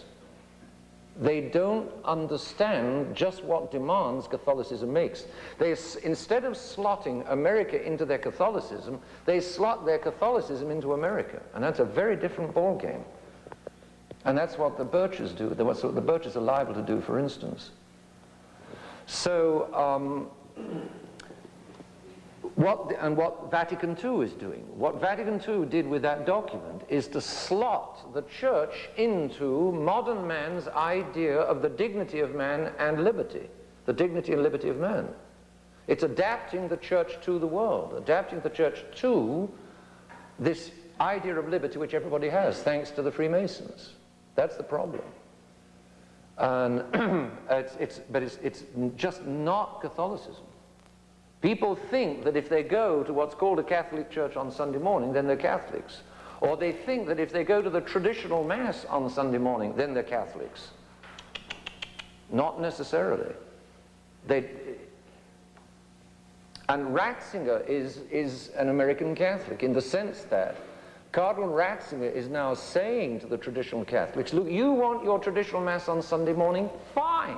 They don't understand just what demands Catholicism makes. Instead of slotting America into their Catholicism, they slot their Catholicism into America. And that's a very different ballgame. And that's what the Birches do. That's what the Birches are liable to do, for instance. So, what Vatican II is doing, what Vatican II did with that document is to slot the church into modern man's idea of the dignity of man and liberty, the dignity and liberty of man. It's adapting the church to the world, adapting the church to this idea of liberty which everybody has, thanks to the Freemasons. That's the problem. And it's just not Catholicism. People think that if they go to what's called a Catholic church on Sunday morning, then they're Catholics. Or they think that if they go to the traditional Mass on Sunday morning, then they're Catholics. Not necessarily. And Ratzinger is an American Catholic in the sense that Cardinal Ratzinger is now saying to the traditional Catholics, look, you want your traditional Mass on Sunday morning? Fine.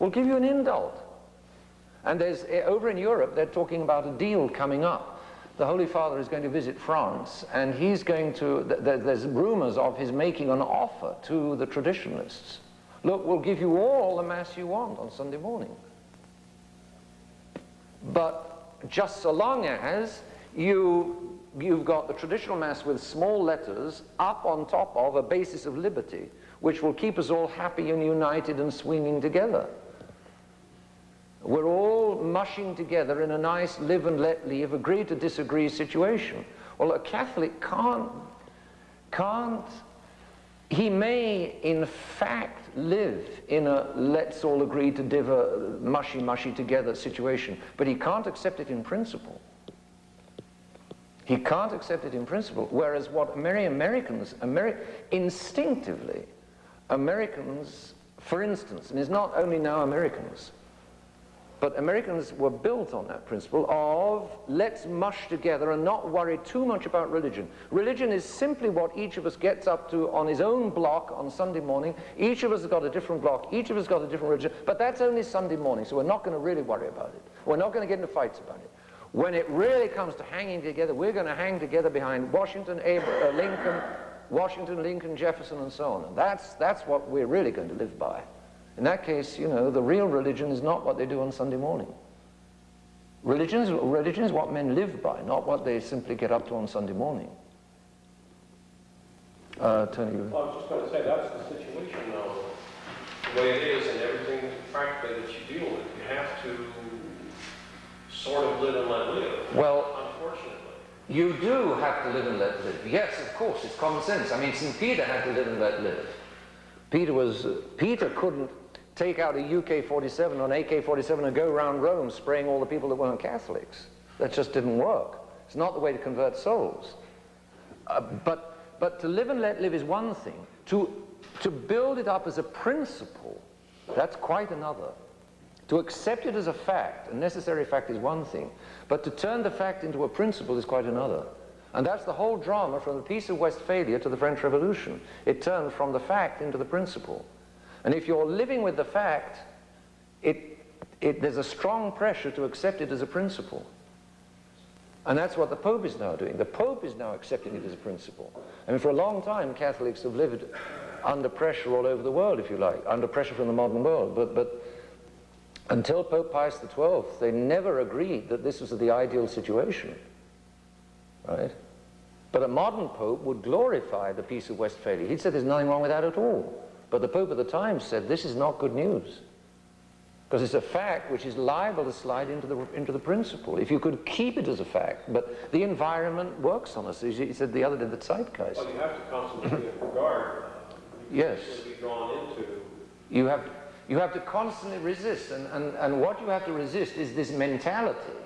We'll give you an indult. And over in Europe, they're talking about a deal coming up. The Holy Father is going to visit France, and he's going to, there's rumors of his making an offer to the traditionalists. Look, we'll give you all the Mass you want on Sunday morning. But just so long as you've got the traditional Mass with small letters up on top of a basis of liberty, which will keep us all happy and united and swinging together. We're all mushing together in a nice live and let live, agree to disagree situation. Well, a Catholic can't, he may in fact live in a let's all agree to diver, mushy together situation, but he can't accept it in principle. He can't accept it in principle, whereas what instinctively, Americans, for instance, and it's not only now Americans, but Americans were built on that principle of let's mush together and not worry too much about religion. Religion is simply what each of us gets up to on his own block on Sunday morning. Each of us has got a different block, each of us has got a different religion, but that's only Sunday morning, so we're not going to really worry about it. We're not going to get into fights about it. When it really comes to hanging together, we're going to hang together behind Washington, Lincoln, Jefferson, and so on. And that's what we're really going to live by. In that case, you know, the real religion is not what they do on Sunday morning. Religion is what men live by, not what they simply get up to on Sunday morning. Tony. Well, I was just going to say, that's the situation, though. The way it is, and everything practically that you deal with, you have to sort of live and let live. Well, unfortunately. You do have to live and let live. Yes, of course, it's common sense. I mean, St. Peter had to live and let live. Peter couldn't take out a UK-47 or an AK-47 and go around Rome spraying all the people that weren't Catholics. That just didn't work. It's not the way to convert souls. But to live and let live is one thing. To build it up as a principle, that's quite another. To accept it as a fact, a necessary fact, is one thing. But to turn the fact into a principle is quite another. And that's the whole drama from the Peace of Westphalia to the French Revolution. It turned from the fact into the principle. And if you're living with the fact, there's a strong pressure to accept it as a principle. And that's what the Pope is now doing. The Pope is now accepting it as a principle. I mean, for a long time, Catholics have lived under pressure all over the world, if you like, under pressure from the modern world. But until Pope Pius XII, they never agreed that this was the ideal situation. Right? But a modern Pope would glorify the Peace of Westphalia. He'd said there's nothing wrong with that at all. But the Pope at the time said this is not good news, because it's a fact which is liable to slide into the principle, if you could keep it as a fact. But the environment works on us. He said the other day, the zeitgeist. Well, you have to constantly be in regard. Yes. Be drawn into. You have to constantly resist, and what you have to resist is this mentality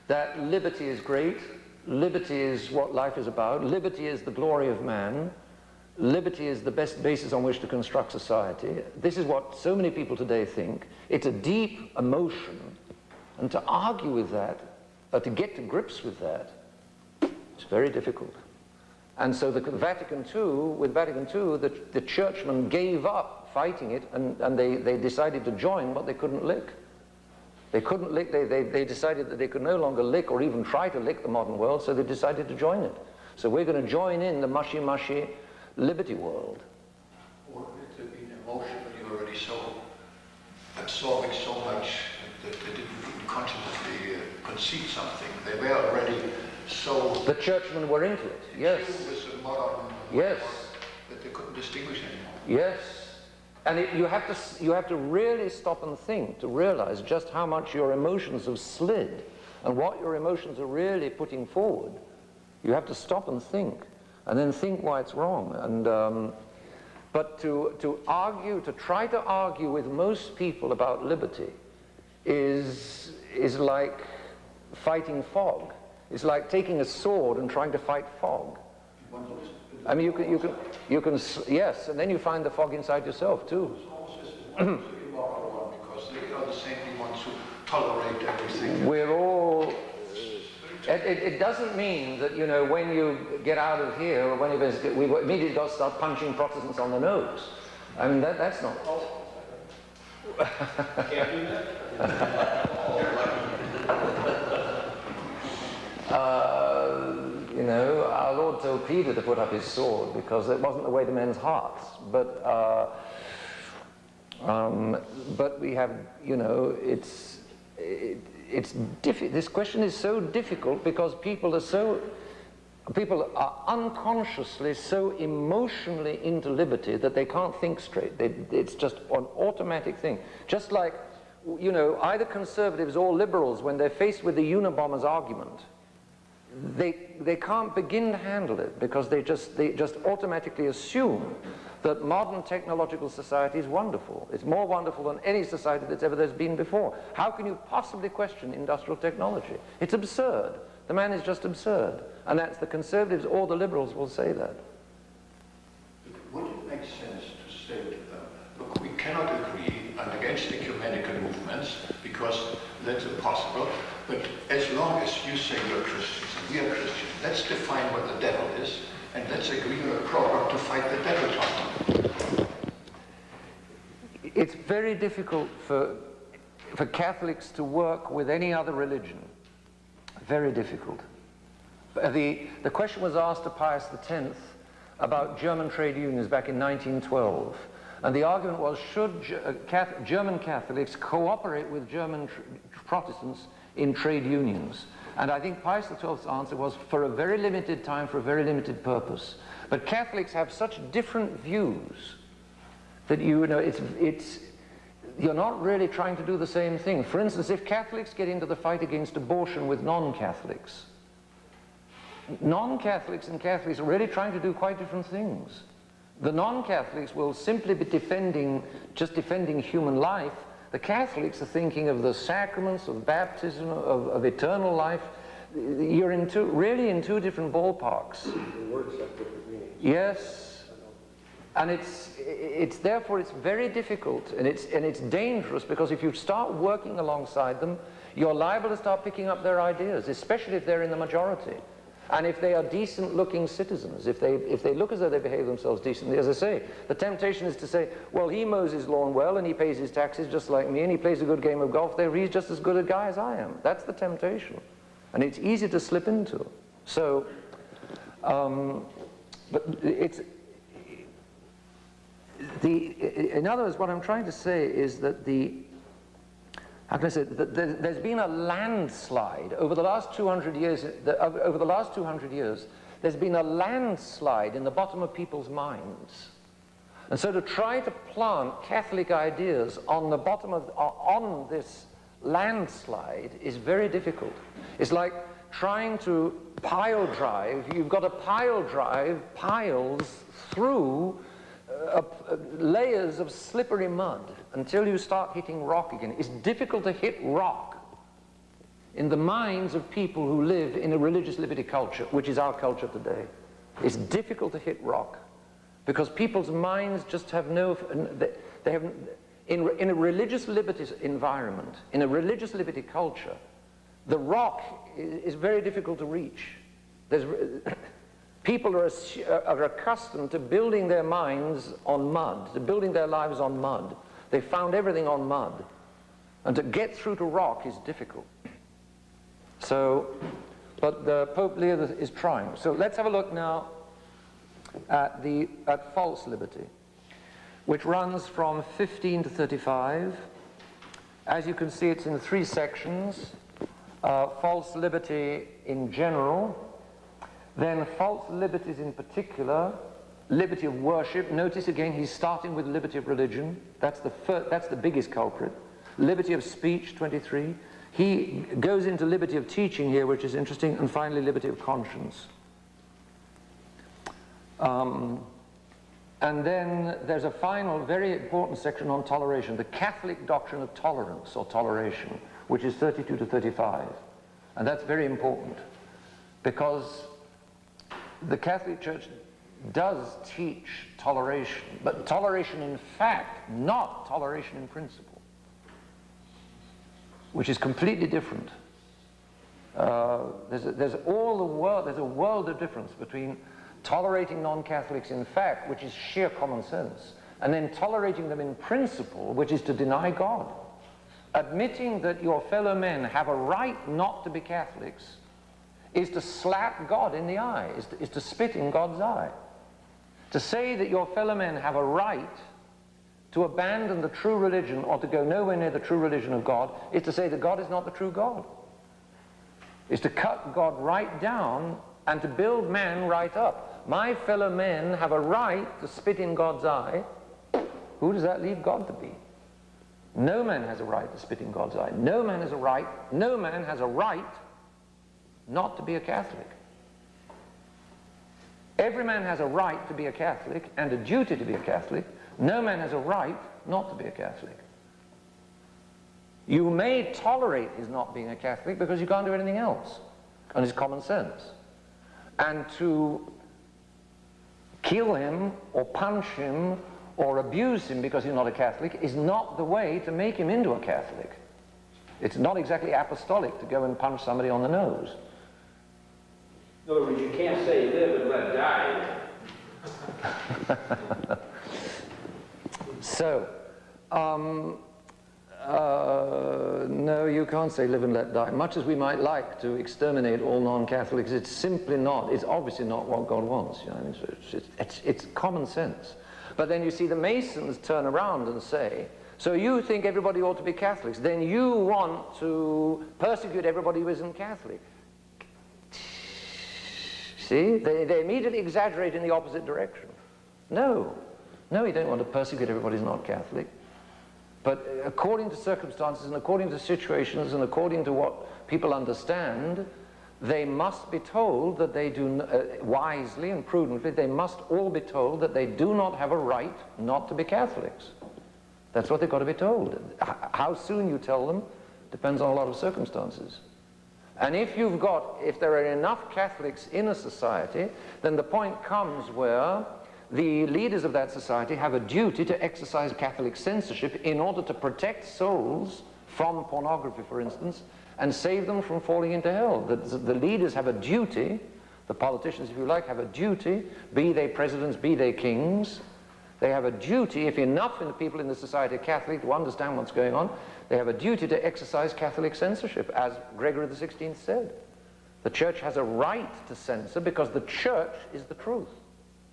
that liberty is great, liberty is what life is about, liberty is the glory of man, liberty is the best basis on which to construct society. This is what so many people today think. It's a deep emotion, and to argue with that, or to get to grips with that, it's very difficult. And so the Vatican II, with Vatican II, the churchmen gave up fighting it, and they decided to join what they couldn't lick. They couldn't lick, they decided that they could no longer lick or even try to lick the modern world, so they decided to join it. So we're going to join in the mushy liberty world. Or it had been emotionally already so absorbing so much that they didn't even consciously concede something. They were already so... The churchmen were into it, yes. With the modern yes. That they couldn't distinguish anymore. Yes. And you have to really stop and think to realize just how much your emotions have slid and what your emotions are really putting forward. You have to stop and think, and then think why it's wrong. And but to argue, to try to argue with most people about liberty is like fighting fog. It's like taking a sword and trying to fight fog. I mean, you can, yes, and then you find the fog inside yourself too. Because they are the same ones who tolerate everything. We're all. It doesn't mean that, you know, when you get out of here, or when you visit, we've immediately got to start punching Protestants on the nose. I mean, that's not. Can't do that. You know, our Lord told Peter to put up his sword because it wasn't the way to men's hearts. But we have, you know, this question is so difficult because people are unconsciously so emotionally into liberty that they can't think straight. It's just an automatic thing. Just like, you know, either conservatives or liberals, when they're faced with the Unabomber's argument, they can't begin to handle it because they just automatically assume that modern technological society is wonderful. It's more wonderful than any society there's been before. How can you possibly question industrial technology? It's absurd. The man is just absurd. And that's the conservatives or the liberals will say that. Would it make sense to say to them, look, we cannot agree and against ecumenical movements because that's impossible, but as long as you say you're Christians and we are Christians, let's define what the devil is and let's agree on a program to fight the devil. It's very difficult for Catholics to work with any other religion. Very difficult. The question was asked to Pius X about German trade unions back in 1912. And the argument was, should German Catholics cooperate with German Protestants in trade unions? And I think Pius XII's answer was, for a very limited time, for a very limited purpose. But Catholics have such different views that you're not really trying to do the same thing. For instance, if Catholics get into the fight against abortion with non-Catholics, non-Catholics and Catholics are really trying to do quite different things. The non-Catholics will simply be just defending human life. The Catholics are thinking of the sacraments, of baptism, of eternal life. You're really in two different ballparks. The words have different meanings. Yes, and therefore it's very difficult, and it's dangerous, because if you start working alongside them, you're liable to start picking up their ideas, especially if they're in the majority. And if they are decent-looking citizens, if they look as though they behave themselves decently, as I say, the temptation is to say, well, he mows his lawn well, and he pays his taxes just like me, and he plays a good game of golf, he's just as good a guy as I am. That's the temptation. And it's easy to slip into. So, but in other words, what I'm trying to say is that how can I say, there's been a landslide over the last 200 years. Over the last 200 years, there's been a landslide in the bottom of people's minds, and so to try to plant Catholic ideas on the bottom on this landslide is very difficult. It's like trying to pile drive. You've got to pile drive piles through layers of slippery mud until you start hitting rock again. It's difficult to hit rock in the minds of people who live in a religious liberty culture, which is our culture today. It's difficult to hit rock because people's minds just have they have, in a religious liberty environment, in a religious liberty culture, the rock is very difficult to reach. People are accustomed to building their minds on mud, to building their lives on mud. They found everything on mud. And to get through to rock is difficult. So, but Pope Leo is trying. So let's have a look now at false liberty, which runs from 15 to 35. As you can see, it's in 3 sections. False liberty in general, then false liberties in particular, liberty of worship. Notice again, he's starting with liberty of religion. That's the biggest culprit. Liberty of speech, 23. He goes into liberty of teaching here, which is interesting, and finally liberty of conscience. And then there's a final, very important section on toleration, the Catholic doctrine of tolerance or toleration, which is 32 to 35. And that's very important, because the Catholic Church does teach toleration, but toleration in fact, not toleration in principle, which is completely different. There's a world of difference between tolerating non-Catholics in fact, which is sheer common sense, and then tolerating them in principle, which is to deny God. Admitting that your fellow men have a right not to be Catholics is to slap God in the eye, is to spit in God's eye. To say that your fellow men have a right to abandon the true religion or to go nowhere near the true religion of God is to say that God is not the true God. Is to cut God right down and to build man right up. My fellow men have a right to spit in God's eye. Who does that leave God to be? No man has a right to spit in God's eye. No man has a right not to be a Catholic. Every man has a right to be a Catholic and a duty to be a Catholic. No man has a right not to be a Catholic. You may tolerate his not being a Catholic because you can't do anything else, and it's common sense. And to kill him or punch him or abuse him because he's not a Catholic is not the way to make him into a Catholic. It's not exactly apostolic to go and punch somebody on the nose. In other words, you can't say live and let die. So, no, you can't say live and let die. Much as we might like to exterminate all non-Catholics, it's simply not, it's obviously not what God wants. You know? I mean, it's common sense. But then you see the Masons turn around and say, so you think everybody ought to be Catholics, then you want to persecute everybody who isn't Catholic. See, they immediately exaggerate in the opposite direction. No, you don't want to persecute everybody who's not Catholic. But according to circumstances and according to situations and according to what people understand, they must be told that they do, wisely and prudently, they must all be told that they do not have a right not to be Catholics. That's what they've got to be told. How soon you tell them depends on a lot of circumstances. And if there are enough Catholics in a society, then the point comes where the leaders of that society have a duty to exercise Catholic censorship in order to protect souls from pornography, for instance, and save them from falling into hell. The leaders have a duty, the politicians, if you like, have a duty, be they presidents, be they kings. They have a duty, if enough of the people in the society are Catholic to understand what's going on, they have a duty to exercise Catholic censorship, as Gregory XVI said. The church has a right to censor because the church is the truth.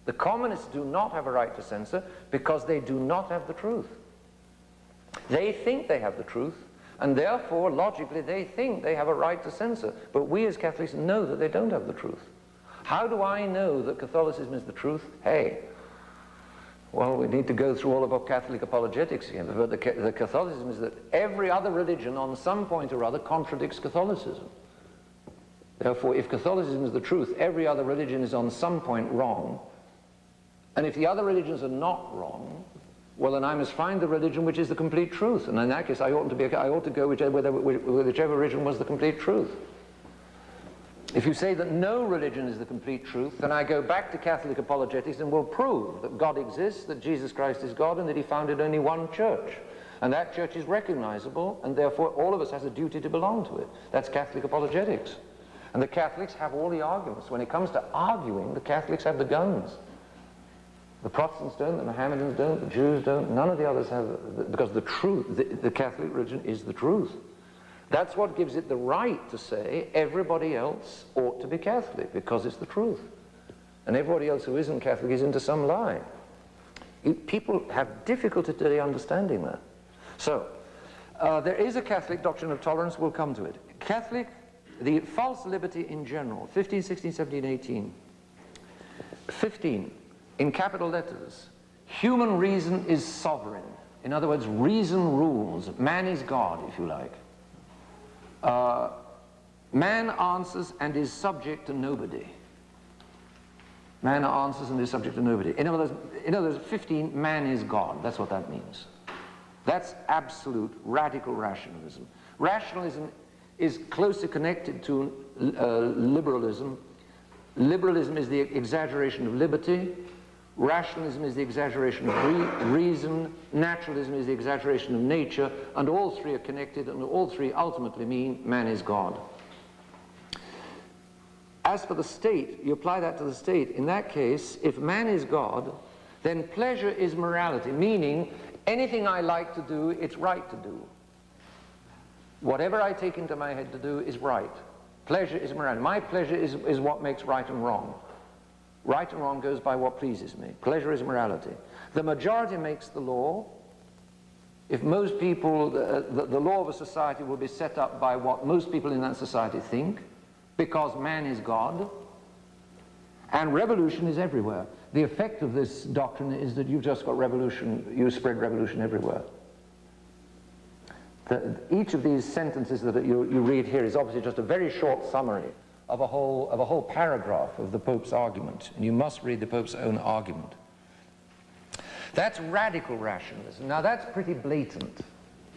The communists do not have a right to censor because they do not have the truth. They think they have the truth, and therefore, logically, they think they have a right to censor. But we as Catholics know that they don't have the truth. How do I know that Catholicism is the truth? Hey, well, we need to go through all of our Catholic apologetics again. But the Catholicism is that every other religion on some point or other contradicts Catholicism. Therefore, if Catholicism is the truth, every other religion is on some point wrong. And if the other religions are not wrong, well, then I must find the religion which is the complete truth. And in that case, I ought to go whichever religion was the complete truth. If you say that no religion is the complete truth, then I go back to Catholic apologetics and will prove that God exists, that Jesus Christ is God, and that he founded only one church. And that church is recognizable, and therefore all of us has a duty to belong to it. That's Catholic apologetics. And the Catholics have all the arguments. When it comes to arguing, the Catholics have the guns. The Protestants don't, the Mohammedans don't, the Jews don't, none of the others have, because the truth, the Catholic religion is the truth. That's what gives it the right to say everybody else ought to be Catholic, because it's the truth. And everybody else who isn't Catholic is into some lie. People have difficulty today understanding that. So, there is a Catholic doctrine of tolerance, we'll come to it. Catholic, the false liberty in general, 15, 16, 17, 18. 15, in capital letters, human reason is sovereign. In other words, reason rules. Man is God, if you like. Man answers and is subject to nobody. Man answers and is subject to nobody. In other words, 15, man is God. That's what that means. That's absolute radical rationalism. Rationalism is closely connected to liberalism. Liberalism is the exaggeration of liberty. Rationalism is the exaggeration of reason. Naturalism is the exaggeration of nature. And all three are connected, and all three ultimately mean man is God. As for the state, you apply that to the state. In that case, if man is God, then pleasure is morality, meaning anything I like to do, it's right to do. Whatever I take into my head to do is right. Pleasure is morality. My pleasure is what makes right and wrong. Right and wrong goes by what pleases me. Pleasure is morality. The majority makes the law. If most people, the law of a society will be set up by what most people in that society think, because man is God, and revolution is everywhere. The effect of this doctrine is that you've just got revolution, you spread revolution everywhere. Each of these sentences that you read here is obviously just a very short summary of a whole paragraph of the Pope's argument, and you must read the Pope's own argument. That's radical rationalism. Now that's pretty blatant.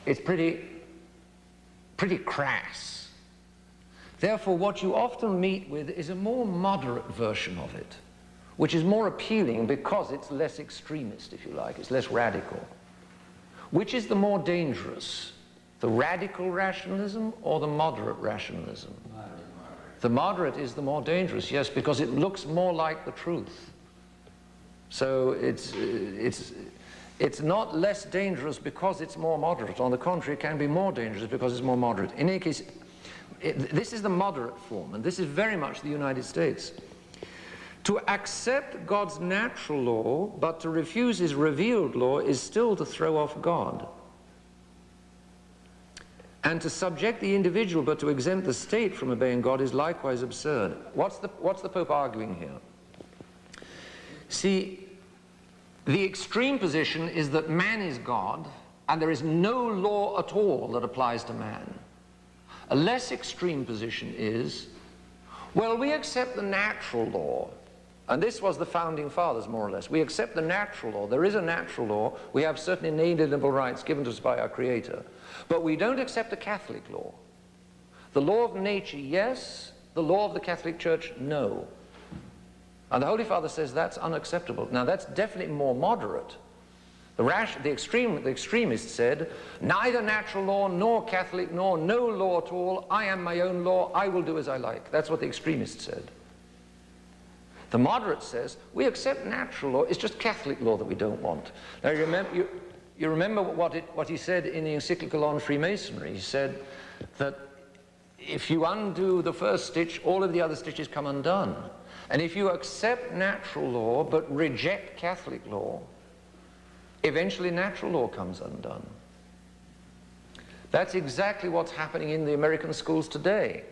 It's pretty crass. Therefore, what you often meet with is a more moderate version of it, which is more appealing because it's less extremist, if you like, it's less radical. Which is the more dangerous, the radical rationalism or the moderate rationalism? The moderate is the more dangerous, yes, because it looks more like the truth. So it's not less dangerous because it's more moderate. On the contrary, it can be more dangerous because it's more moderate. In any case, this is the moderate form, and this is very much the United States. To accept God's natural law, but to refuse his revealed law, is still to throw off God. And to subject the individual, but to exempt the state from obeying God, is likewise absurd. What's the Pope arguing here? See, the extreme position is that man is God, and there is no law at all that applies to man. A less extreme position is, well, we accept the natural law. And this was the founding fathers, more or less. We accept the natural law. There is a natural law. We have certain inalienable rights given to us by our Creator. But we don't accept the Catholic law. The law of nature, yes. The law of the Catholic Church, no. And the Holy Father says that's unacceptable. Now, that's definitely more moderate. The extremist said, neither natural law, nor Catholic, nor no law at all. I am my own law. I will do as I like. That's what the extremist said. The moderate says, we accept natural law. It's just Catholic law that we don't want. Now, you remember what he said in the encyclical on Freemasonry. He said that if you undo the first stitch, all of the other stitches come undone. And if you accept natural law but reject Catholic law, eventually natural law comes undone. That's exactly what's happening in the American schools today.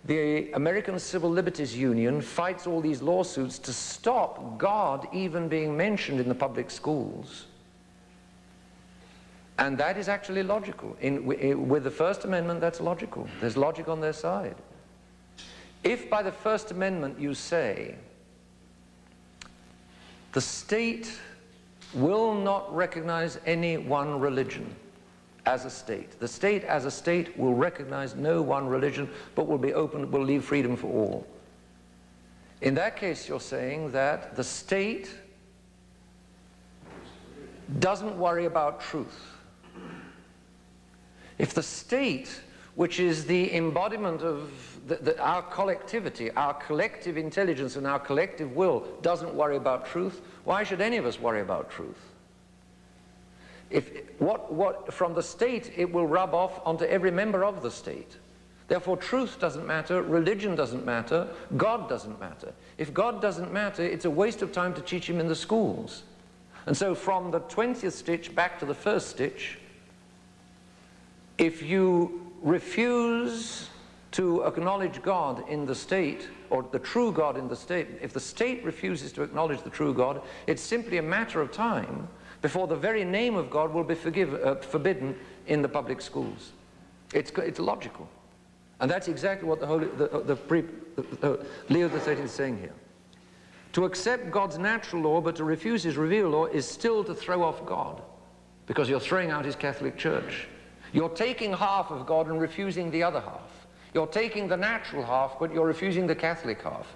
The American Civil Liberties Union fights all these lawsuits to stop God even being mentioned in the public schools. And that is actually logical. With the First Amendment, that's logical. There's logic on their side. If by the First Amendment you say the state will not recognize any one religion as a state. The state as a state will recognize no one religion, but will be open, will leave freedom for all. In that case, you're saying that the state doesn't worry about truth. If the state which is the embodiment of our collectivity, our collective intelligence and our collective will, doesn't worry about truth, why should any of us worry about truth? From the state, it will rub off onto every member of the state. Therefore, truth doesn't matter, religion doesn't matter, God doesn't matter. If God doesn't matter, it's a waste of time to teach him in the schools. And so from the 20th stitch back to the first stitch, if you refuse to acknowledge God in the state, or the true God in the state, if the state refuses to acknowledge the true God, it's simply a matter of time before the very name of God will be forbidden in the public schools. It's logical. And that's exactly what Leo XIII is saying here. To accept God's natural law but to refuse his revealed law is still to throw off God, because you're throwing out his Catholic Church. You're taking half of God and refusing the other half. You're taking the natural half, but you're refusing the Catholic half.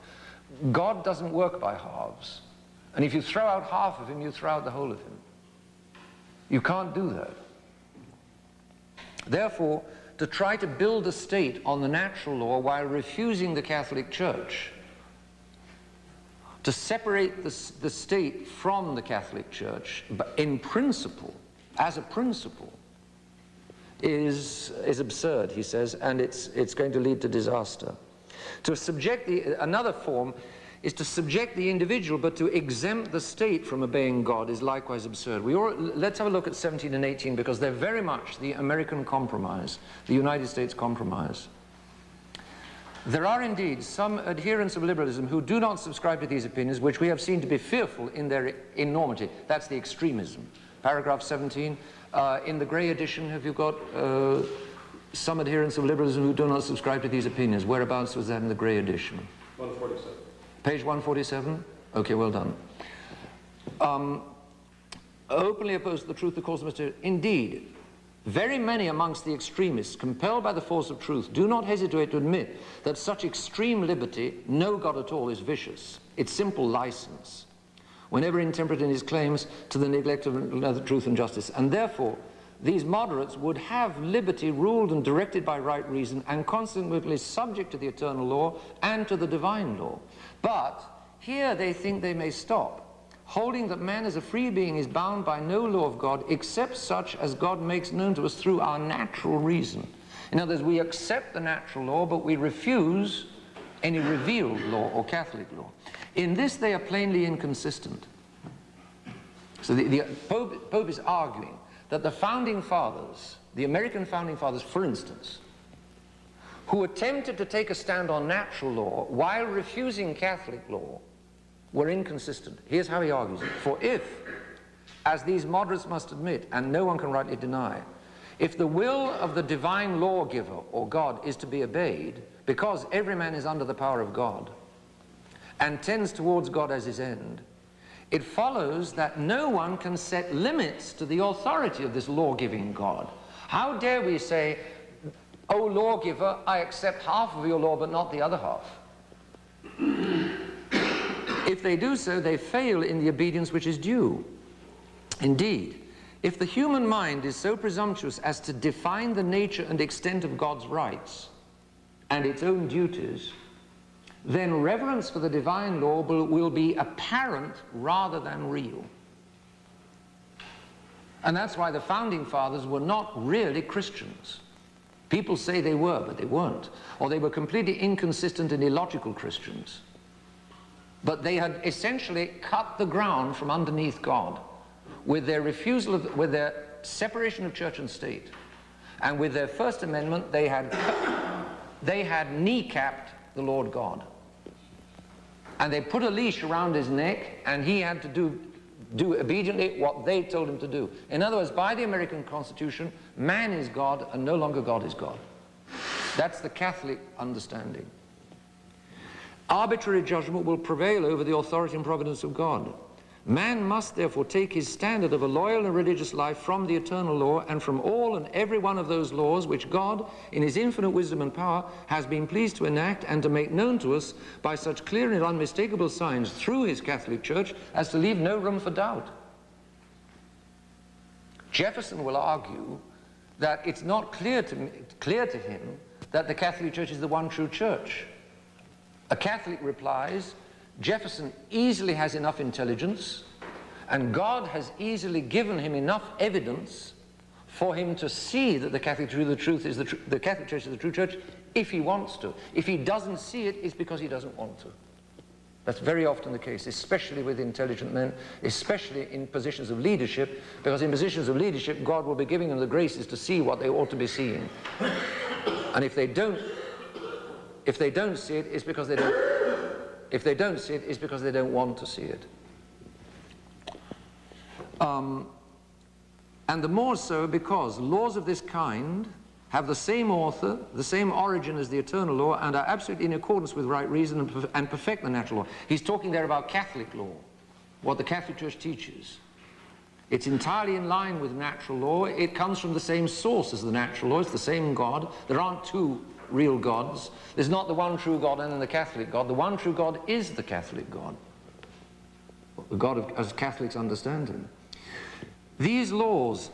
God doesn't work by halves. And if you throw out half of him, you throw out the whole of him. You can't do that. Therefore, to try to build a state on the natural law while refusing the Catholic Church, to separate the state from the Catholic Church, but in principle, as a principle, is absurd, he says, and it's going to lead to disaster. To subject another form is to subject the individual, but to exempt the state from obeying God is likewise absurd. Let's have a look at 17 and 18, because they're very much the American compromise, the United States compromise. There are indeed some adherents of liberalism who do not subscribe to these opinions, which we have seen to be fearful in their enormity. That's the extremism. Paragraph 17. In the grey edition, have you got some adherents of liberalism who do not subscribe to these opinions? Whereabouts was that in the grey edition? 147. Page 147? Okay, well done. Openly opposed to the truth, the cause of mystery. Indeed, very many amongst the extremists, compelled by the force of truth, do not hesitate to admit that such extreme liberty, no God at all, is vicious. It's simple license, whenever intemperate in his claims to the neglect of truth and justice. And therefore, these moderates would have liberty ruled and directed by right reason and consequently subject to the eternal law and to the divine law. But here they think they may stop, holding that man as a free being is bound by no law of God except such as God makes known to us through our natural reason. In other words, we accept the natural law, but we refuse any revealed law or Catholic law. In this they are plainly inconsistent. So the Pope is arguing that the founding fathers, the American founding fathers, for instance, who attempted to take a stand on natural law while refusing Catholic law, were inconsistent. Here's how he argues it. For if, as these moderates must admit, and no one can rightly deny, if the will of the divine lawgiver, or God, is to be obeyed, because every man is under the power of God, and tends towards God as his end, it follows that no one can set limits to the authority of this law-giving God. How dare we say, "O lawgiver, I accept half of your law, but not the other half"? If they do so, they fail in the obedience which is due. Indeed, if the human mind is so presumptuous as to define the nature and extent of God's rights and its own duties, then reverence for the divine law will be apparent rather than real. And that's why the founding fathers were not really Christians. People say they were, but they weren't. Or they were completely inconsistent and illogical Christians. But they had essentially cut the ground from underneath God with their refusal of, with their separation of church and state. And with their First Amendment, they had kneecapped the Lord God. And they put a leash around his neck, and he had to do obediently what they told him to do. In other words, by the American Constitution, man is God, and no longer God is God. That's the Catholic understanding. Arbitrary judgment will prevail over the authority and providence of God. Man must therefore take his standard of a loyal and religious life from the eternal law and from all and every one of those laws which God, in his infinite wisdom and power, has been pleased to enact and to make known to us by such clear and unmistakable signs through his Catholic Church as to leave no room for doubt. Jefferson will argue that it's not clear to him that the Catholic Church is the one true church. A Catholic replies, Jefferson easily has enough intelligence, and God has easily given him enough evidence for him to see that the Catholic Church is the true church if he wants to. If he doesn't see it, it's because he doesn't want to. That's very often the case, especially with intelligent men, especially in positions of leadership, because in positions of leadership, God will be giving them the graces to see what they ought to be seeing. And if they don't see it, it's because they don't. If they don't see it, it's because they don't want to see it. And the more so because laws of this kind have the same author, the same origin as the eternal law, and are absolutely in accordance with right reason and perfect the natural law. He's talking there about Catholic law, what the Catholic Church teaches. It's entirely in line with natural law. It comes from the same source as the natural law. It's the same God. There aren't two real gods. There's not the one true God and then the Catholic God. The one true God is the Catholic God, the God as Catholics understand him. These laws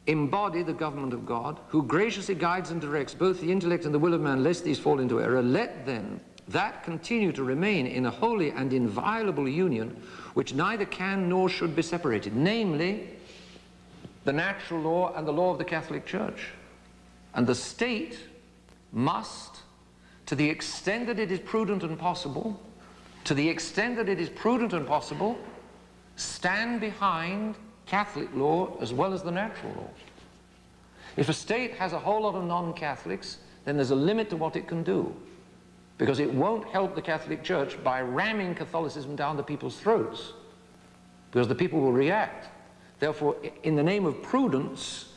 embody the government of God, who graciously guides and directs both the intellect and the will of man, lest these fall into error. Let then that continue to remain in a holy and inviolable union, which neither can nor should be separated, namely the natural law and the law of the Catholic Church. And the state must, to the extent that it is prudent and possible, stand behind Catholic law as well as the natural law. If a state has a whole lot of non-Catholics, then there's a limit to what it can do, because it won't help the Catholic Church by ramming Catholicism down the people's throats, because the people will react. Therefore, in the name of prudence,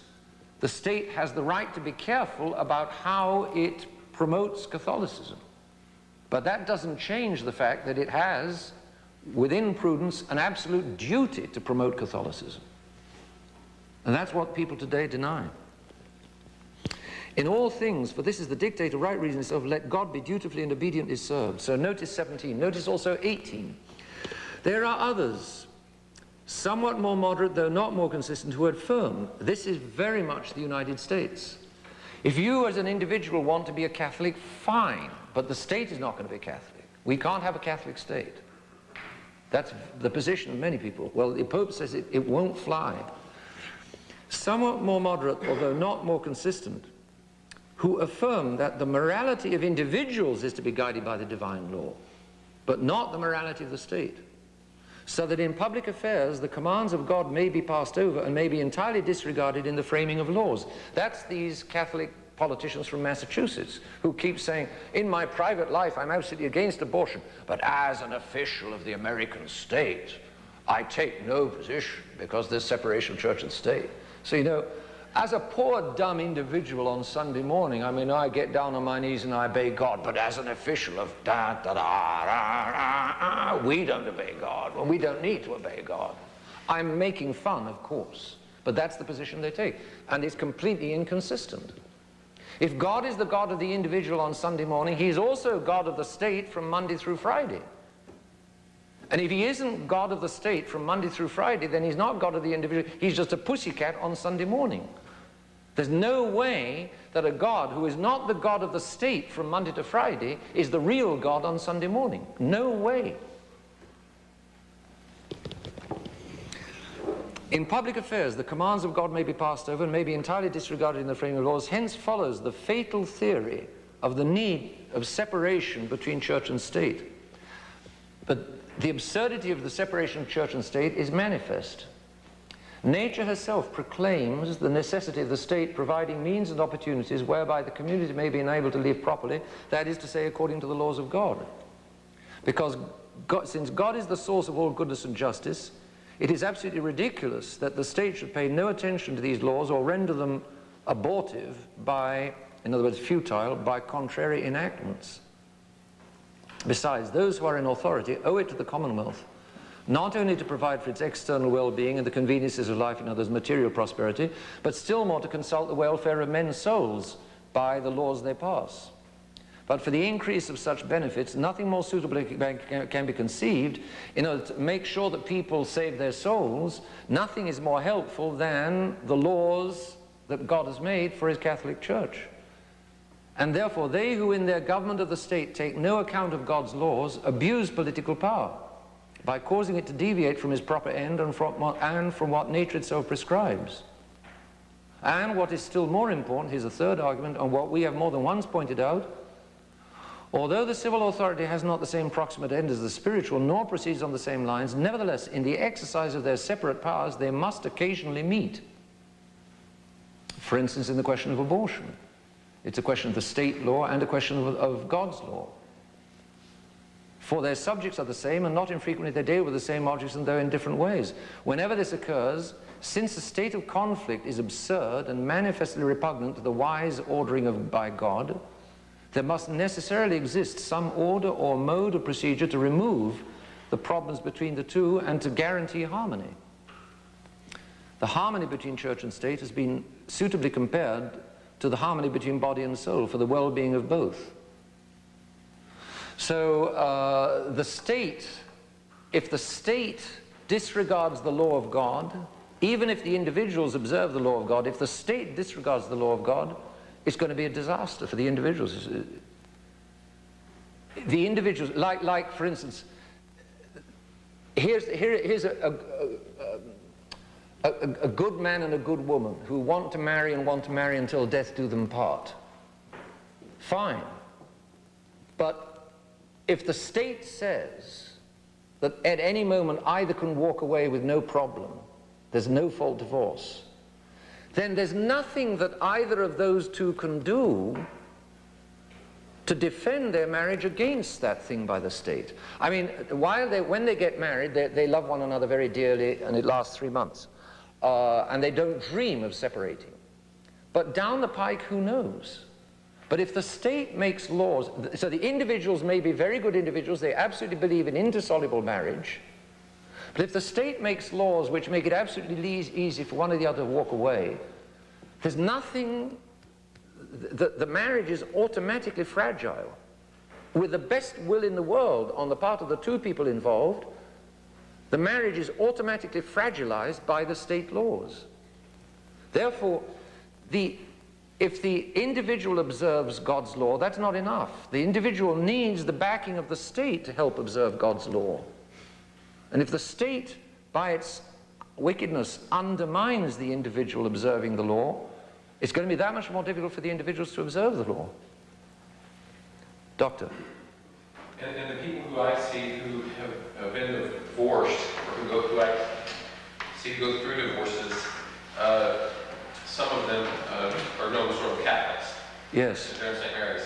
the state has the right to be careful about how it promotes Catholicism. But that doesn't change the fact that it has, within prudence, an absolute duty to promote Catholicism. And that's what people today deny. In all things, for this is the dictate of right reason itself, let God be dutifully and obediently served. So notice 17. Notice also 18. There are others, somewhat more moderate, though not more consistent, who affirm. This is very much the United States. If you as an individual want to be a Catholic, fine, but the state is not going to be Catholic. We can't have a Catholic state. That's the position of many people. Well, the Pope says it won't fly. Somewhat more moderate, although not more consistent, who affirm that the morality of individuals is to be guided by the divine law, but not the morality of the state. So that in public affairs, the commands of God may be passed over and may be entirely disregarded in the framing of laws. That's these Catholic politicians from Massachusetts who keep saying, in my private life, I'm absolutely against abortion, but as an official of the American state, I take no position because there's separation of church and state. So, you know, as a poor, dumb individual on Sunday morning, I mean, I get down on my knees and I obey God, but as an official of we don't obey God. Well, we don't need to obey God. I'm making fun, of course, but that's the position they take, and it's completely inconsistent. If God is the God of the individual on Sunday morning, he's also God of the state from Monday through Friday. And if he isn't God of the state from Monday through Friday, then he's not God of the individual, he's just a pussycat on Sunday morning. There's no way that a God who is not the God of the state from Monday to Friday is the real God on Sunday morning. No way. In public affairs, the commands of God may be passed over and may be entirely disregarded in the frame of laws. Hence follows the fatal theory of the need of separation between church and state. But the absurdity of the separation of church and state is manifest. Nature herself proclaims the necessity of the state providing means and opportunities whereby the community may be enabled to live properly, that is to say, according to the laws of God. Because since God is the source of all goodness and justice, it is absolutely ridiculous that the state should pay no attention to these laws or render them abortive by, in other words, futile, by contrary enactments. Besides, those who are in authority owe it to the Commonwealth not only to provide for its external well-being and the conveniences of life and others' material prosperity, but still more to consult the welfare of men's souls by the laws they pass. But for the increase of such benefits, nothing more suitable can be conceived in order to make sure that people save their souls. Nothing is more helpful than the laws that God has made for his Catholic Church. And therefore, they who in their government of the state take no account of God's laws abuse political power by causing it to deviate from his proper end and from what nature itself prescribes. And what is still more important, here's a third argument, and what we have more than once pointed out, although the civil authority has not the same proximate end as the spiritual, nor proceeds on the same lines, nevertheless, in the exercise of their separate powers, they must occasionally meet. For instance, in the question of abortion. It's a question of the state law and a question of God's law. For their subjects are the same, and not infrequently they deal with the same objects, and though in different ways. Whenever this occurs, since a state of conflict is absurd and manifestly repugnant to the wise ordering by God, there must necessarily exist some order or mode of procedure to remove the problems between the two and to guarantee harmony. The harmony between church and state has been suitably compared to the harmony between body and soul for the well-being of both. So the state, if the state disregards the law of God, even if the individuals observe the law of God, if the state disregards the law of God, it's going to be a disaster for the individuals. The individuals, like for instance, here's a good man and a good woman who want to marry and want to marry until death do them part. Fine. But if the state says that at any moment either can walk away with no problem, there's no fault divorce, then there's nothing that either of those two can do to defend their marriage against that thing by the state. I mean, when they get married, they love one another very dearly, and it lasts 3 months. And they don't dream of separating. But down the pike, who knows? But if the state makes laws, so the individuals may be very good individuals, they absolutely believe in indissoluble marriage, but if the state makes laws which make it absolutely easy for one or the other to walk away, there's nothing, the marriage is automatically fragile. With the best will in the world on the part of the two people involved, the marriage is automatically fragilized by the state laws. Therefore, if the individual observes God's law, that's not enough. The individual needs the backing of the state to help observe God's law. And if the state, by its wickedness, undermines the individual observing the law, it's going to be that much more difficult for the individuals to observe the law. Doctor? And the people who I see who have been divorced, or who go through, I see who go through divorces, some of them are known as sort of Catholics. Yes. They're St. Mary's.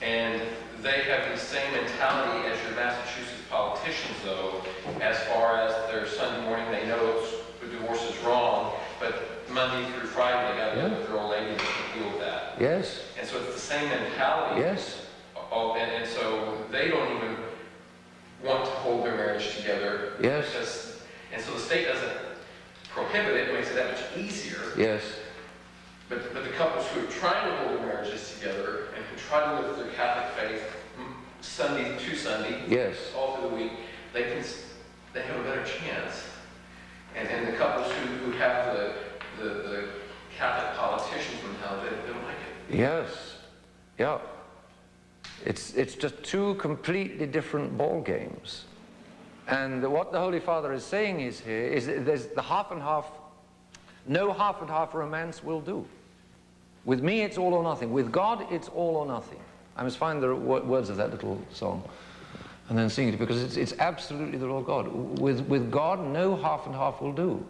And they have the same mentality as your Massachusetts politicians, though, as far as their Sunday morning, they know the divorce is wrong, but Monday through Friday, they got to go with their old lady to deal with that. Yes. And so it's the same mentality. Yes. And so they don't even want to hold their marriage together. Yes. And so the state doesn't prohibit it, it makes it that much easier. Yes. But the couples who are trying to hold their marriages together and who try to live their Catholic faith Sunday to Sunday, yes, all through the week, they have a better chance. And the couples who have the Catholic politicians mentality, they don't like it. Yes. Yeah. It's just two completely different ball games. And what the Holy Father is saying is here is that there's the half and half, no half and half romance will do. With me, it's all or nothing. With God, it's all or nothing. I must find the words of that little song and then sing it, because it's absolutely the law of God. With God, no half and half will do.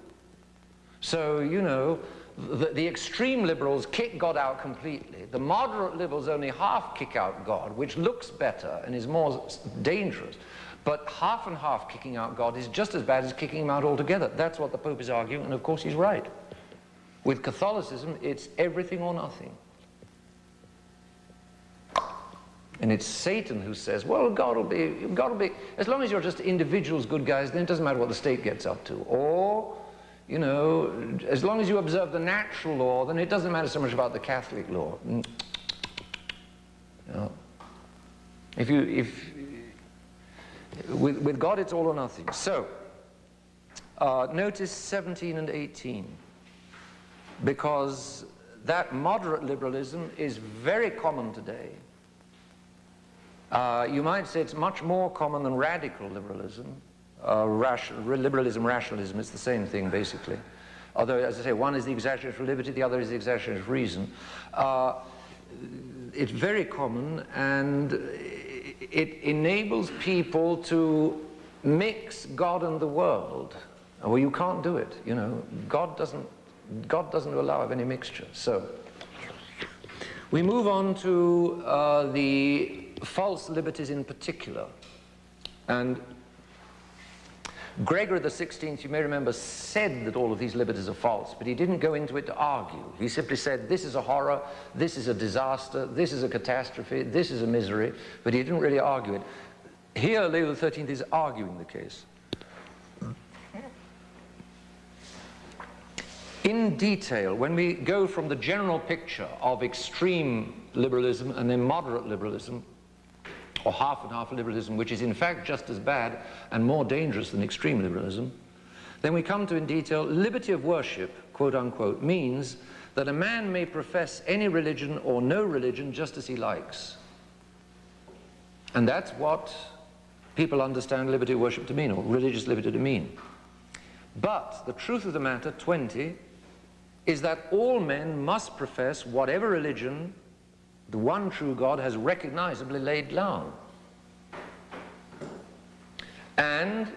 So, you know, the extreme liberals kick God out completely. The moderate liberals only half kick out God, which looks better and is more dangerous. But half and half kicking out God is just as bad as kicking him out altogether. That's what the Pope is arguing, and of course he's right. With Catholicism, it's everything or nothing. And it's Satan who says, well, God will be, as long as you're just individuals, good guys, then it doesn't matter what the state gets up to. Or, you know, as long as you observe the natural law, then it doesn't matter so much about the Catholic law. You know, with God, it's all or nothing. So, notice 17 and 18, because that moderate liberalism is very common today. You might say it's much more common than radical liberalism. Liberalism, rationalism, it's the same thing basically. Although, as I say, one is the exaggeration for liberty, the other is the exaggeration for reason. It's very common, and it enables people to mix God and the world. Well, you can't do it, you know. God doesn't allow of any mixture. So we move on to the false liberties in particular. And Gregory XVI, you may remember, said that all of these liberties are false, but he didn't go into it to argue. He simply said, this is a horror, this is a disaster, this is a catastrophe, this is a misery, but he didn't really argue it. Here, Leo XIII is arguing the case. In detail, when we go from the general picture of extreme liberalism and then moderate liberalism, or half and half liberalism, which is in fact just as bad and more dangerous than extreme liberalism, then we come to, in detail, liberty of worship, quote unquote, means that a man may profess any religion or no religion just as he likes. And that's what people understand liberty of worship to mean, or religious liberty to mean. But the truth of the matter, 20, is that all men must profess whatever religion the one true God has recognizably laid down. And